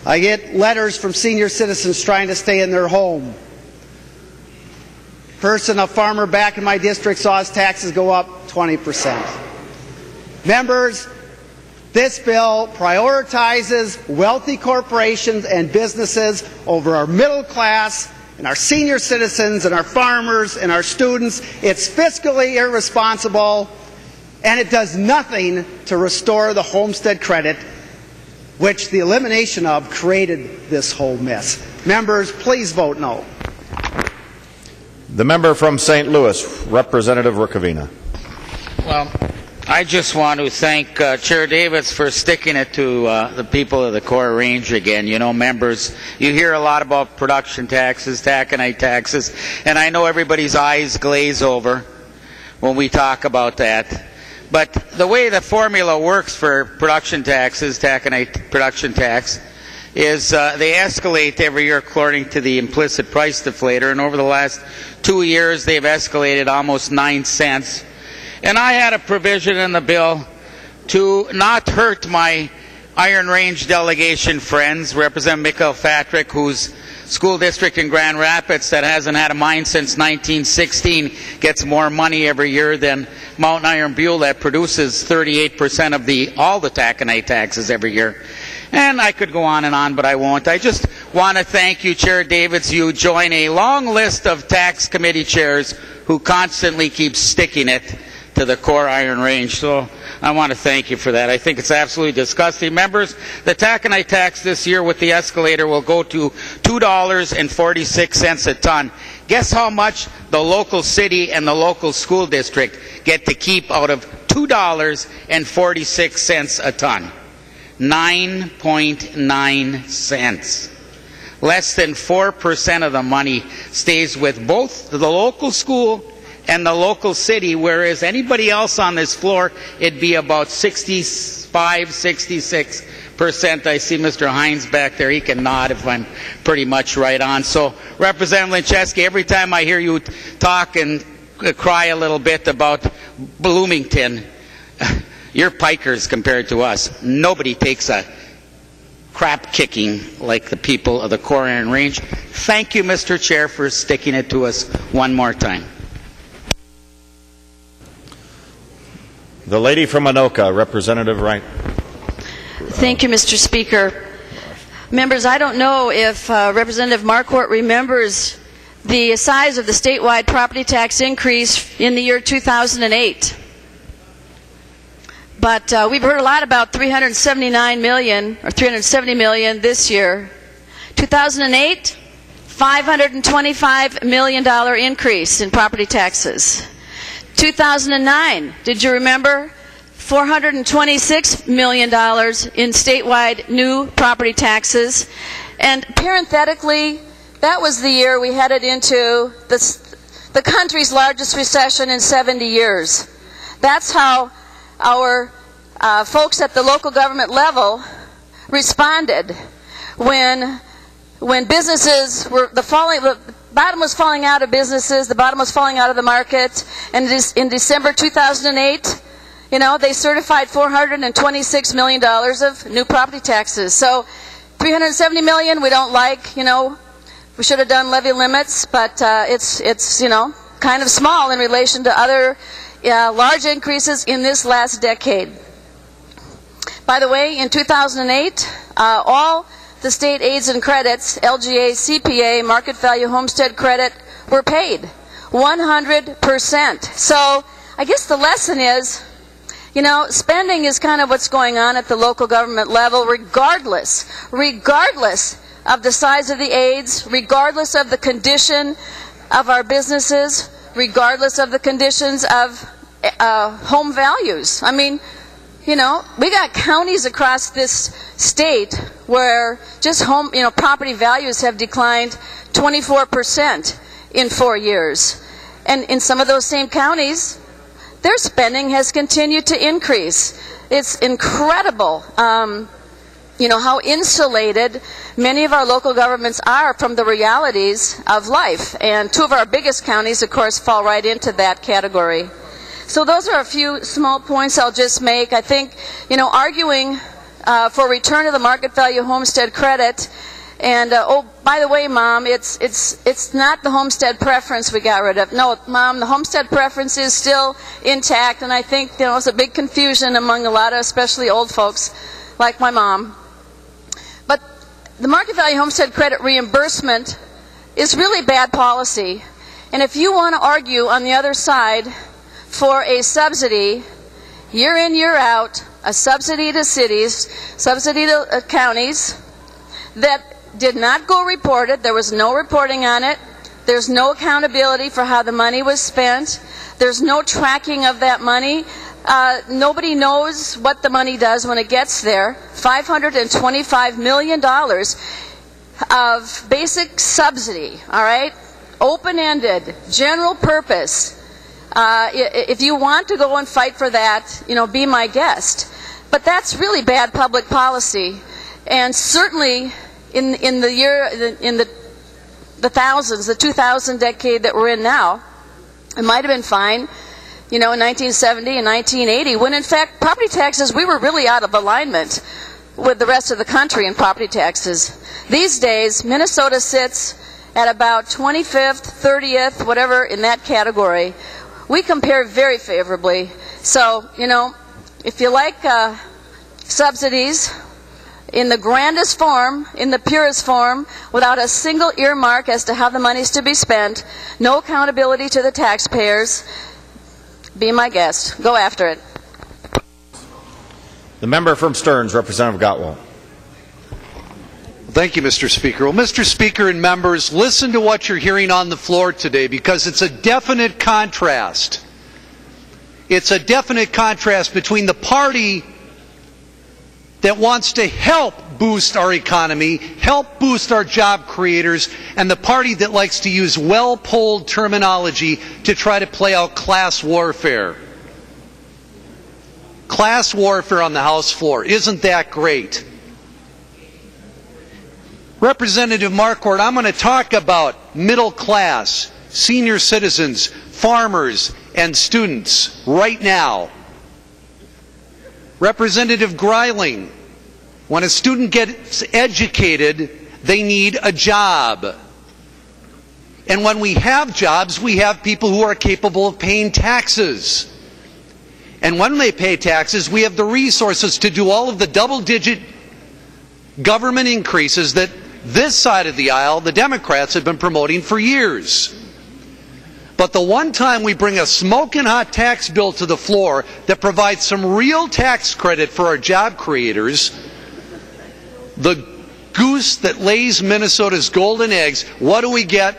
I get letters from senior citizens trying to stay in their home. A farmer back in my district saw his taxes go up 20%. Members, this bill prioritizes wealthy corporations and businesses over our middle class and our senior citizens and our farmers and our students. It's fiscally irresponsible, and it does nothing to restore the homestead credit, which the elimination of created this whole mess. Members, please vote no. The member from St. Louis, Representative Rukavina. Well, I just want to thank Chair Davids for sticking it to the people of the core range again. You know, members, you hear a lot about production taxes, taconite taxes, and I know everybody's eyes glaze over when we talk about that. But the way the formula works for production taxes, taconite production tax, is they escalate every year according to the implicit price deflator, and over the last 2 years they've escalated almost 9 cents. And I had a provision in the bill to not hurt my Iron Range delegation friends, Representative McElpatrick, whose school district in Grand Rapids that hasn't had a mine since 1916 gets more money every year than Mount Iron Buell that produces 38% of all the taconite taxes every year. And I could go on and on, but I won't. I just want to thank you, Chair Davids. You join a long list of tax committee chairs who constantly keep sticking it to the core Iron Range. So I want to thank you for that. I think it's absolutely disgusting. Members, the taconite tax this year with the escalator will go to $2.46 a ton. Guess how much the local city and the local school district get to keep out of $2.46 a ton? 9.9 cents. Less than 4% of the money stays with both the local school and the local city, whereas anybody else on this floor, it'd be about 65, 66%. I see Mr. Hines back there. He can nod if I'm pretty much right on. So, Representative Lincheski, every time I hear you talk and cry a little bit about Bloomington, you're pikers compared to us. Nobody takes a crap kicking like the people of the core Iron Range. Thank you, Mr. Chair, for sticking it to us one more time. The lady from Anoka, Representative Wright. Thank you, Mr. Speaker. Members, I don't know if Representative Marquardt remembers the size of the statewide property tax increase in the year 2008. But we've heard a lot about $379 million or $370 million this year. 2008, $525 million increase in property taxes. 2009, did you remember? $426 million in statewide new property taxes. And parenthetically, that was the year we headed into the country's largest recession in 70 years. That's how our folks at the local government level responded when businesses were the bottom was falling out of businesses, the bottom was falling out of the market, and in December 2008, you know, they certified $426 million of new property taxes. So $370 million we don't like, you know, we should have done levy limits, but it's you know, kind of small in relation to other large increases in this last decade. By the way, in 2008, all the state aids and credits, LGA, CPA, market value homestead credit, were paid 100%. So I guess the lesson is, you know, spending is kind of what's going on at the local government level, regardless of the size of the aids, regardless of the condition of our businesses, regardless of the conditions of home values. I mean, you know, we got counties across this state where just property values have declined 24% in 4 years. And in some of those same counties, their spending has continued to increase. It's incredible, you know, how insulated many of our local governments are from the realities of life. And two of our biggest counties, of course, fall right into that category. So those are a few small points I'll just make. I think, you know, arguing for return of the market value homestead credit, and oh, by the way, Mom, it's not the homestead preference we got rid of. No, Mom, the homestead preference is still intact, and I think, you know, it's a big confusion among a lot of especially old folks like my mom. But the market value homestead credit reimbursement is really bad policy, and if you want to argue on the other side for a subsidy, year in, year out, a subsidy to cities, subsidy to counties, that did not go reported, there was no reporting on it, there's no accountability for how the money was spent, there's no tracking of that money, nobody knows what the money does when it gets there. $525 million of basic subsidy, all right, open-ended, general purpose. If you want to go and fight for that, you know, be my guest. But that's really bad public policy, and certainly in the thousands, the 2000 decade that we're in now, it might have been fine, you know, in 1970 and 1980, when in fact property taxes, we were really out of alignment with the rest of the country in property taxes. These days, Minnesota sits at about 25th, 30th, whatever in that category. We compare very favorably. So, you know, if you like subsidies in the grandest form, in the purest form, without a single earmark as to how the money is to be spent, no accountability to the taxpayers, be my guest. Go after it. The member from Stearns, Representative Gavel. Thank you, Mr. Speaker. Well, Mr. Speaker and members, listen to what you're hearing on the floor today, because it's a definite contrast. It's a definite contrast between the party that wants to help boost our economy, help boost our job creators, and the party that likes to use well-polled terminology to try to play out class warfare. Class warfare on the House floor. Isn't that great? Representative Marquardt, I'm going to talk about middle class, senior citizens, farmers, and students right now. Representative Greiling, when a student gets educated, they need a job. And when we have jobs, we have people who are capable of paying taxes. And when they pay taxes, we have the resources to do all of the double-digit government increases that this side of the aisle, the Democrats, have been promoting for years. But the one time we bring a smoking hot tax bill to the floor that provides some real tax credit for our job creators, the goose that lays Minnesota's golden eggs, what do we get?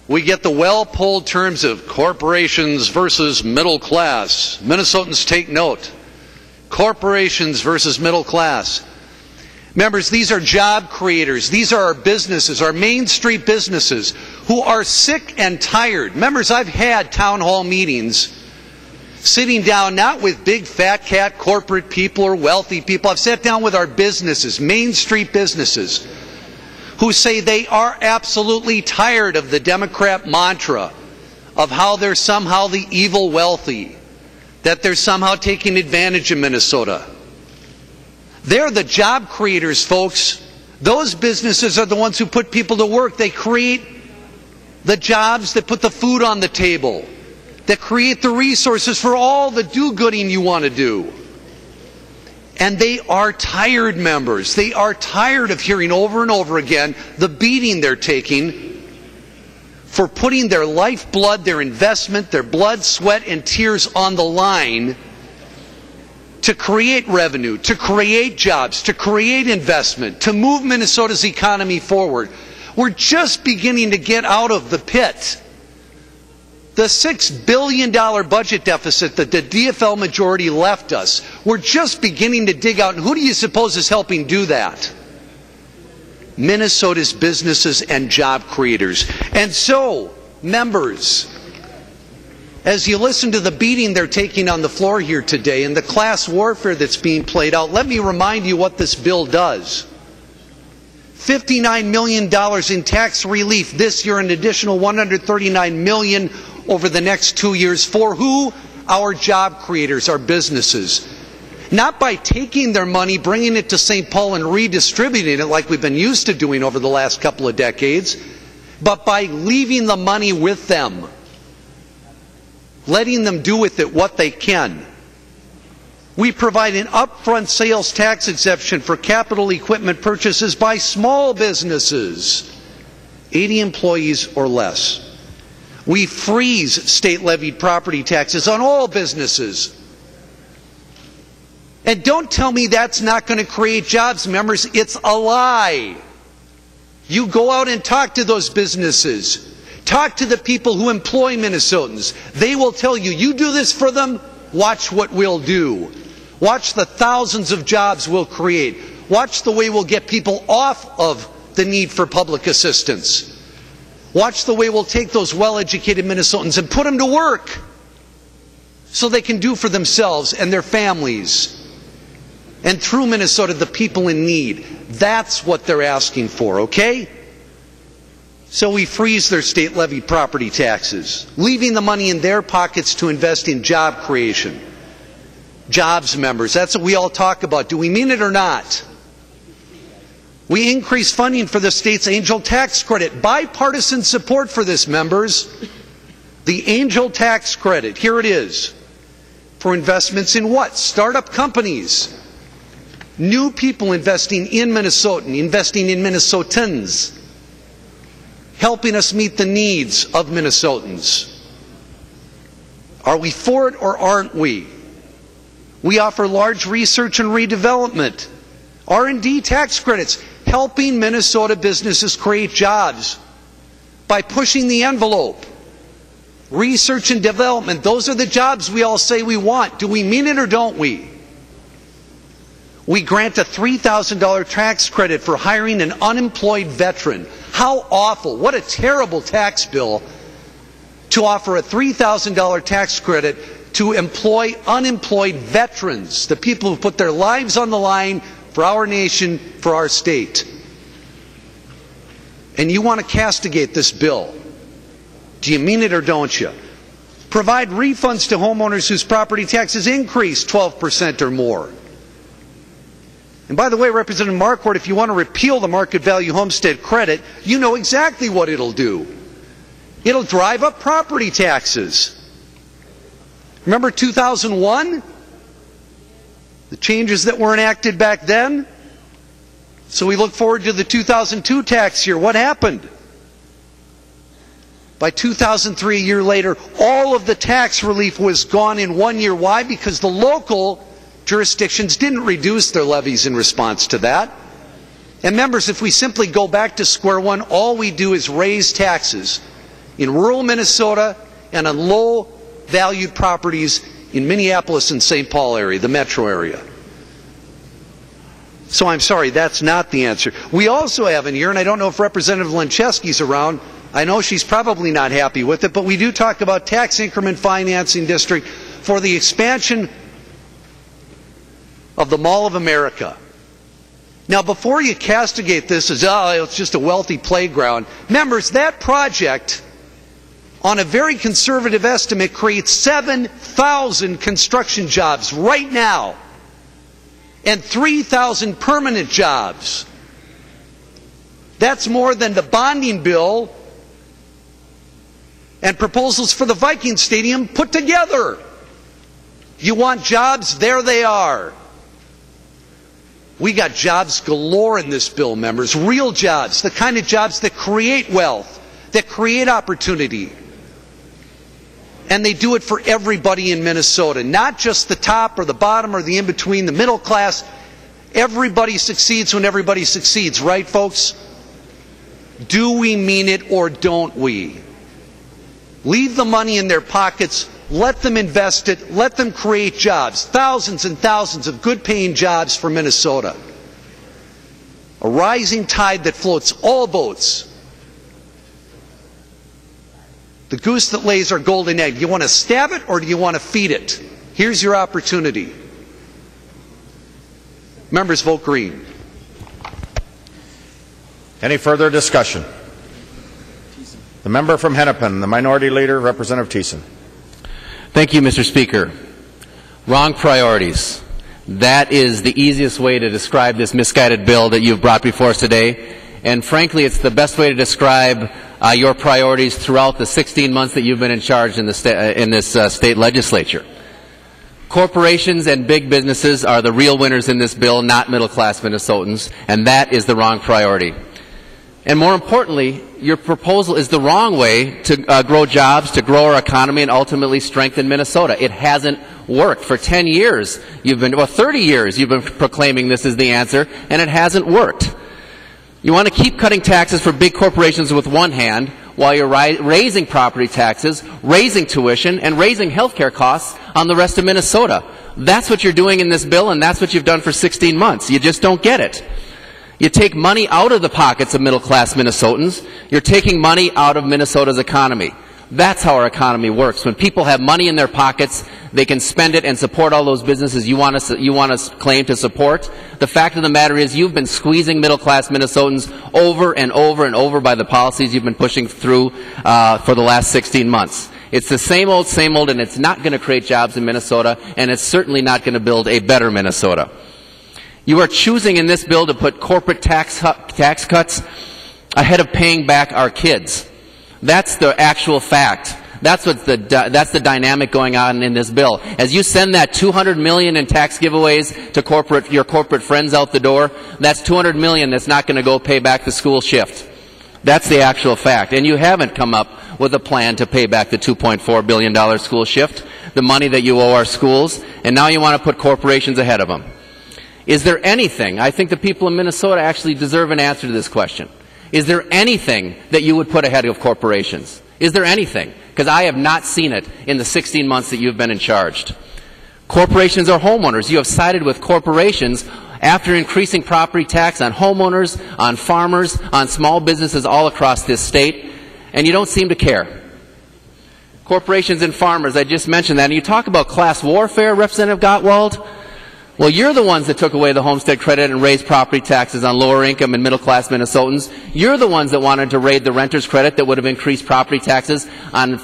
We get the well-polled terms of corporations versus middle class. Minnesotans, take note. Corporations versus middle class. Members, these are job creators. These are our businesses, our Main Street businesses, who are sick and tired. Members, I've had town hall meetings sitting down not with big fat cat corporate people or wealthy people. I've sat down with our businesses, Main Street businesses, who say they are absolutely tired of the Democrat mantra of how they're somehow the evil wealthy, that they're somehow taking advantage of Minnesota. They're the job creators, folks. Those businesses are the ones who put people to work. They create The jobs that put the food on the table, that create the resources for all the do-gooding you want to do. And they are tired, members. They are tired of hearing over and over again the beating they're taking for putting their lifeblood, their investment, their blood, sweat, and tears on the line to create revenue, to create jobs, to create investment, to move Minnesota's economy forward. We're just beginning to get out of the pit. The $6 billion budget deficit that the DFL majority left us, we're just beginning to dig out. And who do you suppose is helping do that? Minnesota's businesses and job creators. And so, members, as you listen to the beating they're taking on the floor here today and the class warfare that's being played out, let me remind you what this bill does. $59 million in tax relief this year, an additional $139 million over the next 2 years. For who? Our job creators, our businesses. Not by taking their money, bringing it to St. Paul and redistributing it like we've been used to doing over the last couple of decades, but by leaving the money with them, letting them do with it what they can. We provide an upfront sales tax exemption for capital equipment purchases by small businesses, 80 employees or less. We freeze state-levied property taxes on all businesses. And don't tell me that's not going to create jobs, members. It's a lie. You go out and talk to those businesses. Talk to the people who employ Minnesotans. They will tell you, you do this for them, watch what we'll do. Watch the thousands of jobs we'll create. Watch the way we'll get people off of the need for public assistance. Watch the way we'll take those well-educated Minnesotans and put them to work so they can do for themselves and their families. And through Minnesota, the people in need. That's what they're asking for, okay? So we freeze their state-levied property taxes, leaving the money in their pockets to invest in job creation. Jobs, members, that's what we all talk about. Do we mean it or not? We increase funding for the state's Angel Tax Credit. Bipartisan support for this, members. The Angel Tax Credit, here it is. For investments in what? Startup companies. New people investing in Minnesota, investing in Minnesotans. Helping us meet the needs of Minnesotans. Are we for it or aren't we? We offer large research and redevelopment, R&D tax credits, helping Minnesota businesses create jobs by pushing the envelope. Research and development, those are the jobs we all say we want. Do we mean it or don't we? We grant a $3,000 tax credit for hiring an unemployed veteran. How awful, what a terrible tax bill to offer a $3,000 tax credit to employ unemployed veterans, the people who put their lives on the line for our nation, for our state. And you want to castigate this bill. Do you mean it or don't you? Provide refunds to homeowners whose property taxes increase 12% or more. And by the way, Representative Marquardt, if you want to repeal the market value homestead credit, you know exactly what it'll do. It'll drive up property taxes. Remember 2001? The changes that were enacted back then? So we look forward to the 2002 tax year. What happened? By 2003, a year later, all of the tax relief was gone in 1 year. Why? Because the local jurisdictions didn't reduce their levies in response to that. And members, if we simply go back to square one, all we do is raise taxes in rural Minnesota and on low-valued properties in Minneapolis and St. Paul area, the metro area. So I'm sorry, that's not the answer. We also have in here, and I don't know if Representative Lencheski's around, I know she's probably not happy with it, but we do talk about tax increment financing district for the expansion of the Mall of America. Now, before you castigate this as, oh, it's just a wealthy playground, members, that project, on a very conservative estimate, creates 7,000 construction jobs right now and 3,000 permanent jobs. That's more than the bonding bill and proposals for the Viking Stadium put together. You want jobs? There they are. We got jobs galore in this bill, members. Real jobs, the kind of jobs that create wealth, that create opportunity. And they do it for everybody in Minnesota, not just the top or the bottom or the in-between, the middle class. Everybody succeeds when everybody succeeds, right, folks? Do we mean it or don't we? Leave the money in their pockets. Let them invest it. Let them create jobs. Thousands and thousands of good-paying jobs for Minnesota. A rising tide that floats all boats. The goose that lays our golden egg. You want to stab it or do you want to feed it? Here's your opportunity. Members, vote green. Any further discussion? The member from Hennepin, the Minority Leader, Representative Thiessen. Thank you, Mr. Speaker. Wrong priorities. That is the easiest way to describe this misguided bill that you've brought before us today. And frankly, it's the best way to describe your priorities throughout the 16 months that you've been in charge in this state legislature. Corporations and big businesses are the real winners in this bill, not middle-class Minnesotans, and that is the wrong priority. And more importantly, your proposal is the wrong way to grow jobs, to grow our economy, and ultimately strengthen Minnesota. It hasn't worked. For 10 years, 30 years, you've been proclaiming this is the answer, and it hasn't worked. You want to keep cutting taxes for big corporations with one hand, while you're raising property taxes, raising tuition, and raising health care costs on the rest of Minnesota. That's what you're doing in this bill, and that's what you've done for 16 months. You just don't get it. You take money out of the pockets of middle-class Minnesotans. You're taking money out of Minnesota's economy. That's how our economy works. When people have money in their pockets, they can spend it and support all those businesses you want to claim to support. The fact of the matter is you've been squeezing middle-class Minnesotans over and over and over by the policies you've been pushing through for the last 16 months. It's the same old, and it's not going to create jobs in Minnesota, and it's certainly not going to build a better Minnesota. You are choosing in this bill to put corporate tax cuts ahead of paying back our kids. That's the actual fact. That's the dynamic going on in this bill. As you send that $200 million in tax giveaways to your corporate friends out the door, that's $200 million that's not going to go pay back the school shift. That's the actual fact. And you haven't come up with a plan to pay back the $2.4 billion school shift, the money that you owe our schools, and now you want to put corporations ahead of them. Is there anything, I think the people in Minnesota actually deserve an answer to this question. Is there anything that you would put ahead of corporations? Is there anything? Because I have not seen it in the 16 months that you've been in charge. Corporations are homeowners. You have sided with corporations after increasing property tax on homeowners, on farmers, on small businesses all across this state, and you don't seem to care. Corporations and farmers, I just mentioned that. And you talk about class warfare, Representative Gottwald. Well, you're the ones that took away the homestead credit and raised property taxes on lower income and middle class Minnesotans. You're the ones that wanted to raid the renter's credit that would have increased property taxes on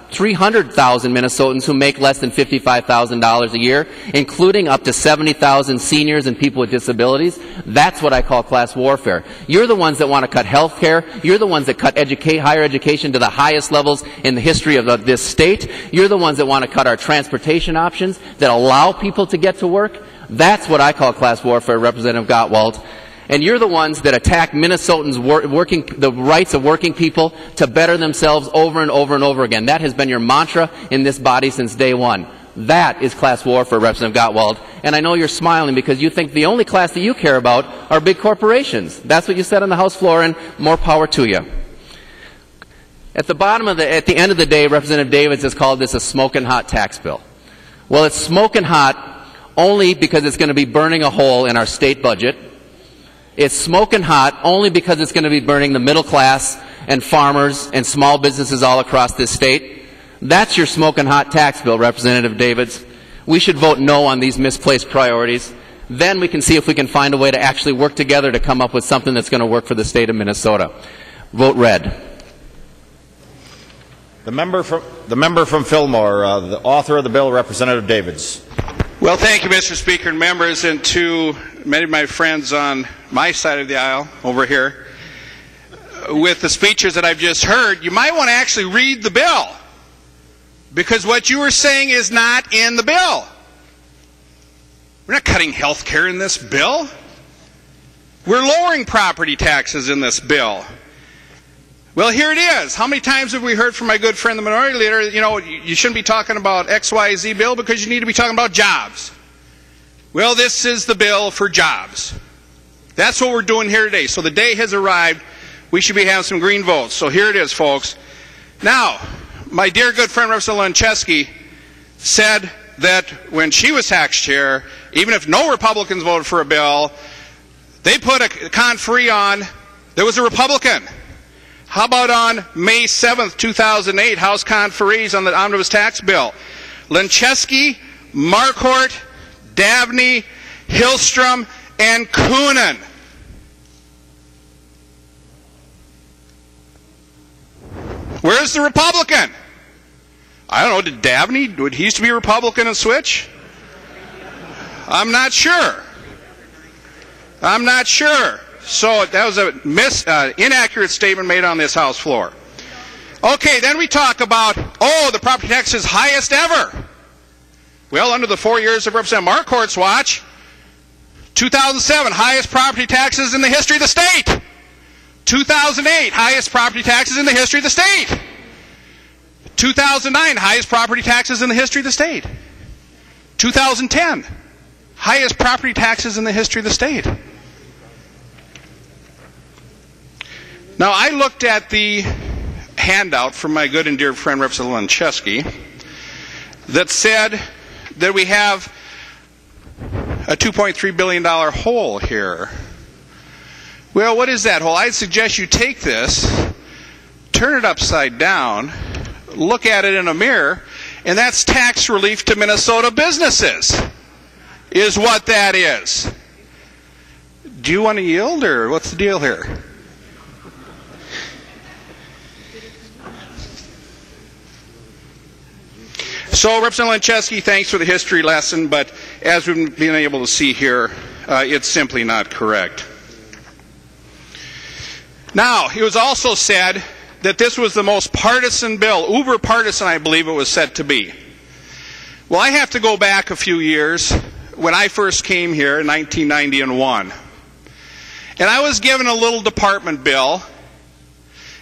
300,000 Minnesotans who make less than $55,000 a year, including up to 70,000 seniors and people with disabilities. That's what I call class warfare. You're the ones that want to cut health care. You're the ones that cut higher education to the highest levels in the history of this state. You're the ones that want to cut our transportation options that allow people to get to work. That's what I call class warfare, Representative Gottwald. And you're the ones that attack Minnesotans the rights of working people to better themselves over and over and over again. That has been your mantra in this body since day one. That is class warfare, Representative Gottwald. And I know you're smiling because you think the only class that you care about are big corporations. That's what you said on the House floor, and more power to you. At the end of the day, Representative Davids has called this a smoking hot tax bill. Well, it's smoking hot only because it's going to be burning a hole in our state budget. It's smoking hot only because it's going to be burning the middle class and farmers and small businesses all across this state. That's your smoking hot tax bill, Representative Davids. We should vote no on these misplaced priorities. Then we can see if we can find a way to actually work together to come up with something that's going to work for the state of Minnesota. Vote red. The member from Fillmore, the author of the bill, Representative Davids. Well, thank you, Mr. Speaker and members, and to many of my friends on my side of the aisle over here. with the speeches that I've just heard, you might want to actually read the bill, because what you were saying is not in the bill. We're not cutting health care in this bill. We're lowering property taxes in this bill. Well, here it is. How many times have we heard from my good friend, the minority leader, you know, you shouldn't be talking about XYZ bill because you need to be talking about jobs. Well, this is the bill for jobs. That's what we're doing here today. So the day has arrived. We should be having some green votes. So here it is, folks. Now, my dear good friend, Representative Lencheski, said that when she was tax chair, even if no Republicans voted for a bill, they put a conferee on that was a Republican. How about on May 7th, 2008, House conferees on the Omnibus tax bill? Lencheski, Marquardt, Dabney, Hillstrom, and Coonan. Where's the Republican? I don't know, did Dabney, did he used to be a Republican and switch? I'm not sure. I'm not sure. So that was an inaccurate statement made on this House floor. Okay, then we talk about, oh, the property tax is highest ever. Well, under the 4 years of Representative Marquardt's watch, 2007, highest property taxes in the history of the state. 2008, highest property taxes in the history of the state. 2009, highest property taxes in the history of the state. 2010, highest property taxes in the history of the state. Now, I looked at the handout from my good and dear friend Representative Lencheski that said that we have a $2.3 billion hole here. Well, what is that hole? I'd suggest you take this, turn it upside down, look at it in a mirror, and that's tax relief to Minnesota businesses, is what that is. Do you want to yield, or what's the deal here? So, Representative Lencheski, thanks for the history lesson, but as we've been able to see here, it's simply not correct. Now, it was also said that this was the most partisan bill, uber partisan, I believe it was said to be. Well, I have to go back a few years when I first came here in 1991. And I was given a little department bill,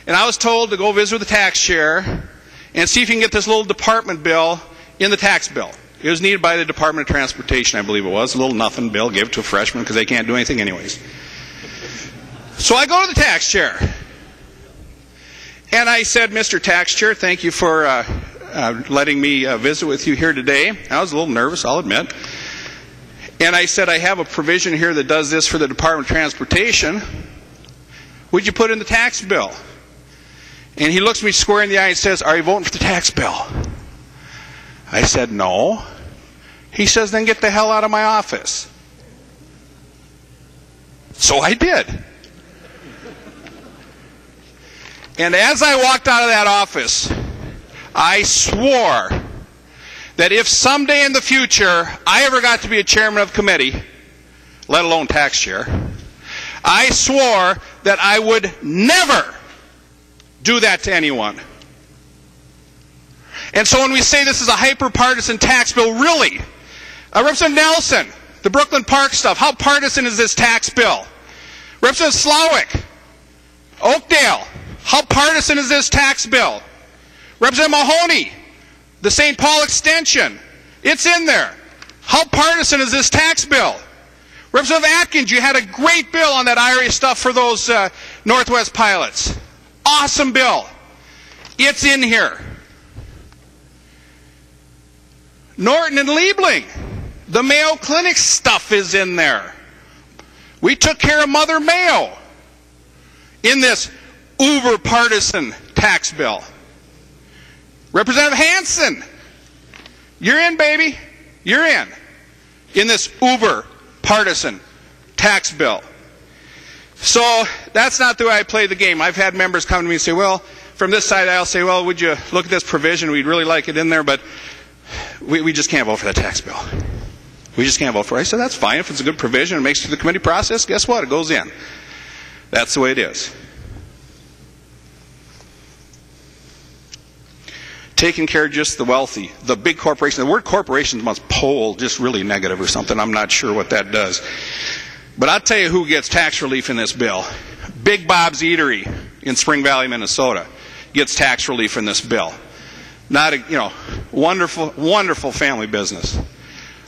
and I was told to go visit with the tax chair and see if you can get this little department bill in the tax bill. It was needed by the Department of Transportation, I believe it was. A little nothing bill, give it to a freshman because they can't do anything anyways. So I go to the tax chair. And I said, Mr. Tax Chair, thank you for letting me visit with you here today. I was a little nervous, I'll admit. And I said, I have a provision here that does this for the Department of Transportation. Would you put it in the tax bill? And he looks me square in the eye and says, are you voting for the tax bill? I said, no. He says, then get the hell out of my office. So I did. And as I walked out of that office, I swore that if someday in the future I ever got to be a chairman of a committee, let alone tax chair, I swore that I would never do that to anyone. And so when we say this is a hyper-partisan tax bill, really, Representative Nelson, the Brooklyn Park stuff, how partisan is this tax bill? Representative Slowick, Oakdale, how partisan is this tax bill? Representative Mahoney, the St. Paul extension, it's in there. How partisan is this tax bill? Representative Atkins, you had a great bill on that IRA stuff for those Northwest pilots. Awesome bill. It's in here. Norton and Liebling, the Mayo Clinic stuff is in there. We took care of Mother Mayo in this uber partisan tax bill. Representative Hansen, you're in, baby. You're in this uber partisan tax bill. So that's not the way I play the game. I've had members come to me and say, well, from this side I'll say, well, would you look at this provision? We'd really like it in there, but we just can't vote for that tax bill. We just can't vote for it. I said, that's fine. If it's a good provision and it makes it through the committee process, guess what? It goes in. That's the way it is. taking care of just the wealthy, the big corporations. The word corporations must poll just really negative or something. I'm not sure what that does. But I'll tell you who gets tax relief in this bill. Big Bob's Eatery in Spring Valley, Minnesota gets tax relief in this bill. Not a, wonderful, wonderful family business.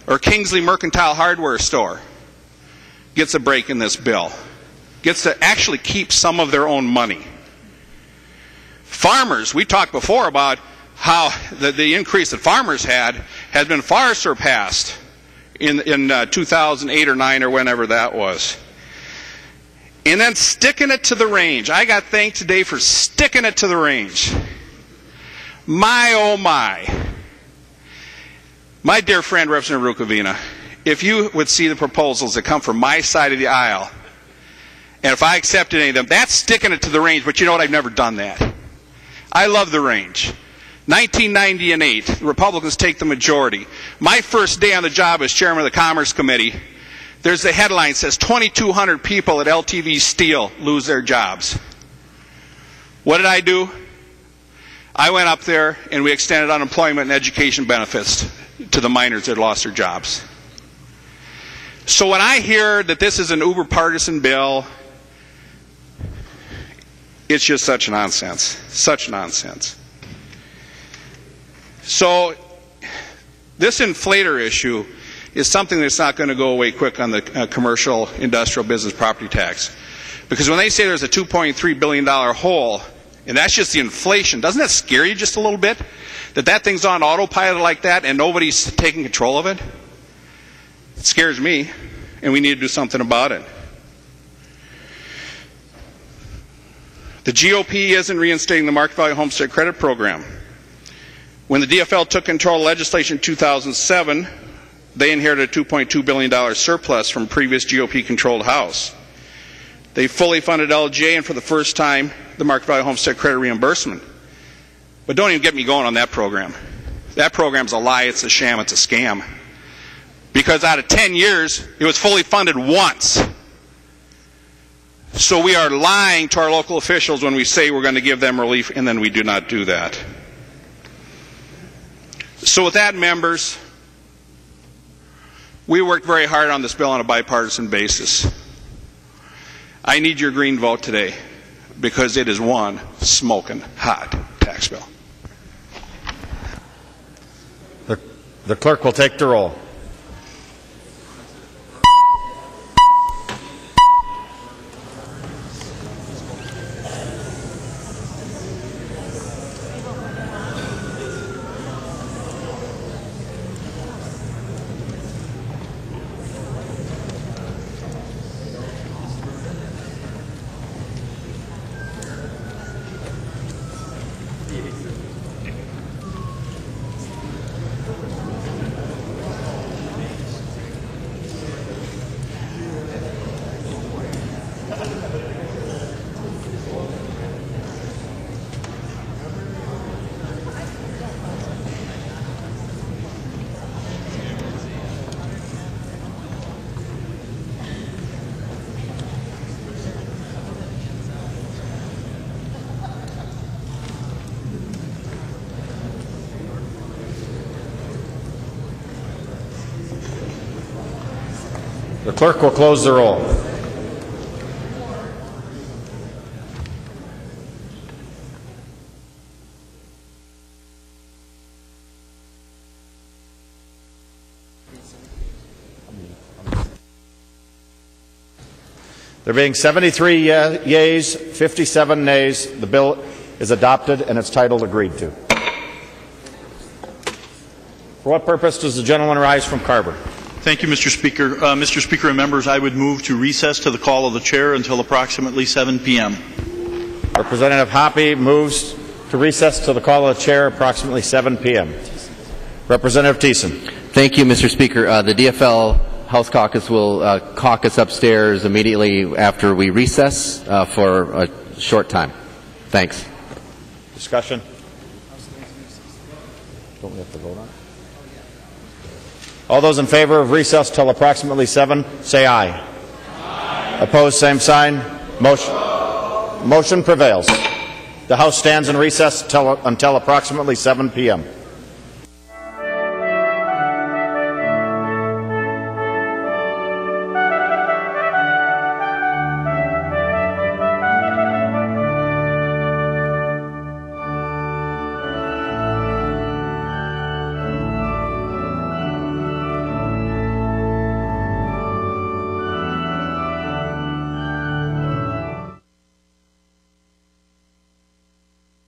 Or Kingsley Mercantile Hardware Store gets a break in this bill. Gets to actually keep some of their own money. Farmers, we talked before about how the increase that farmers had has been far surpassed in 2008 or 9 or whenever that was. And then sticking it to the range. I got thanked today for sticking it to the range. My, oh my. My dear friend, Representative Rukavina, if you would see the proposals that come from my side of the aisle, and if I accepted any of them, that's sticking it to the range. But you know what? I've never done that. I love the range. 1990 and 8, the Republicans take the majority. My first day on the job as chairman of the Commerce Committee, there's a headline that says 2,200 people at LTV Steel lose their jobs. What did I do? I went up there and we extended unemployment and education benefits to the miners that lost their jobs. So when I hear that this is an uber partisan bill, it's just such nonsense. Such nonsense. So this inflator issue is something that's not going to go away quick on the commercial industrial business property tax. Because when they say there's a $2.3 billion hole, and that's just the inflation, doesn't that scare you just a little bit? That thing's on autopilot like that and nobody's taking control of it? It scares me, and we need to do something about it. The GOP isn't reinstating the market value homestead credit program. When the DFL took control of legislation in 2007, they inherited a $2.2 billion surplus from previous GOP-controlled House. They fully funded LJ and for the first time the market value homestead credit reimbursement. But don't even get me going on that program. That program's a lie, it's a sham, it's a scam. Because out of 10 years, it was fully funded once. So we are lying to our local officials when we say we're going to give them relief, and then we do not do that. So with that, members, we worked very hard on this bill on a bipartisan basis. I need your green vote today because it is one smoking hot tax bill. The clerk will take the roll. The clerk will close the roll. There being 73 yeas, 57 nays, the bill is adopted and its title agreed to. For what purpose does the gentleman rise from Carver? Thank you, Mr. Speaker. Mr. Speaker and members, I would move to recess to the call of the chair until approximately 7 p.m. Representative Hoppe moves to recess to the call of the chair approximately 7 p.m. Representative Thiessen. Thank you, Mr. Speaker. The DFL House Caucus will caucus upstairs immediately after we recess for a short time. Thanks. Discussion? Don't we have to vote on it? All those in favor of recess till approximately 7, say aye. Aye. Opposed, same sign. Motion prevails. The House stands in recess until approximately 7 p.m.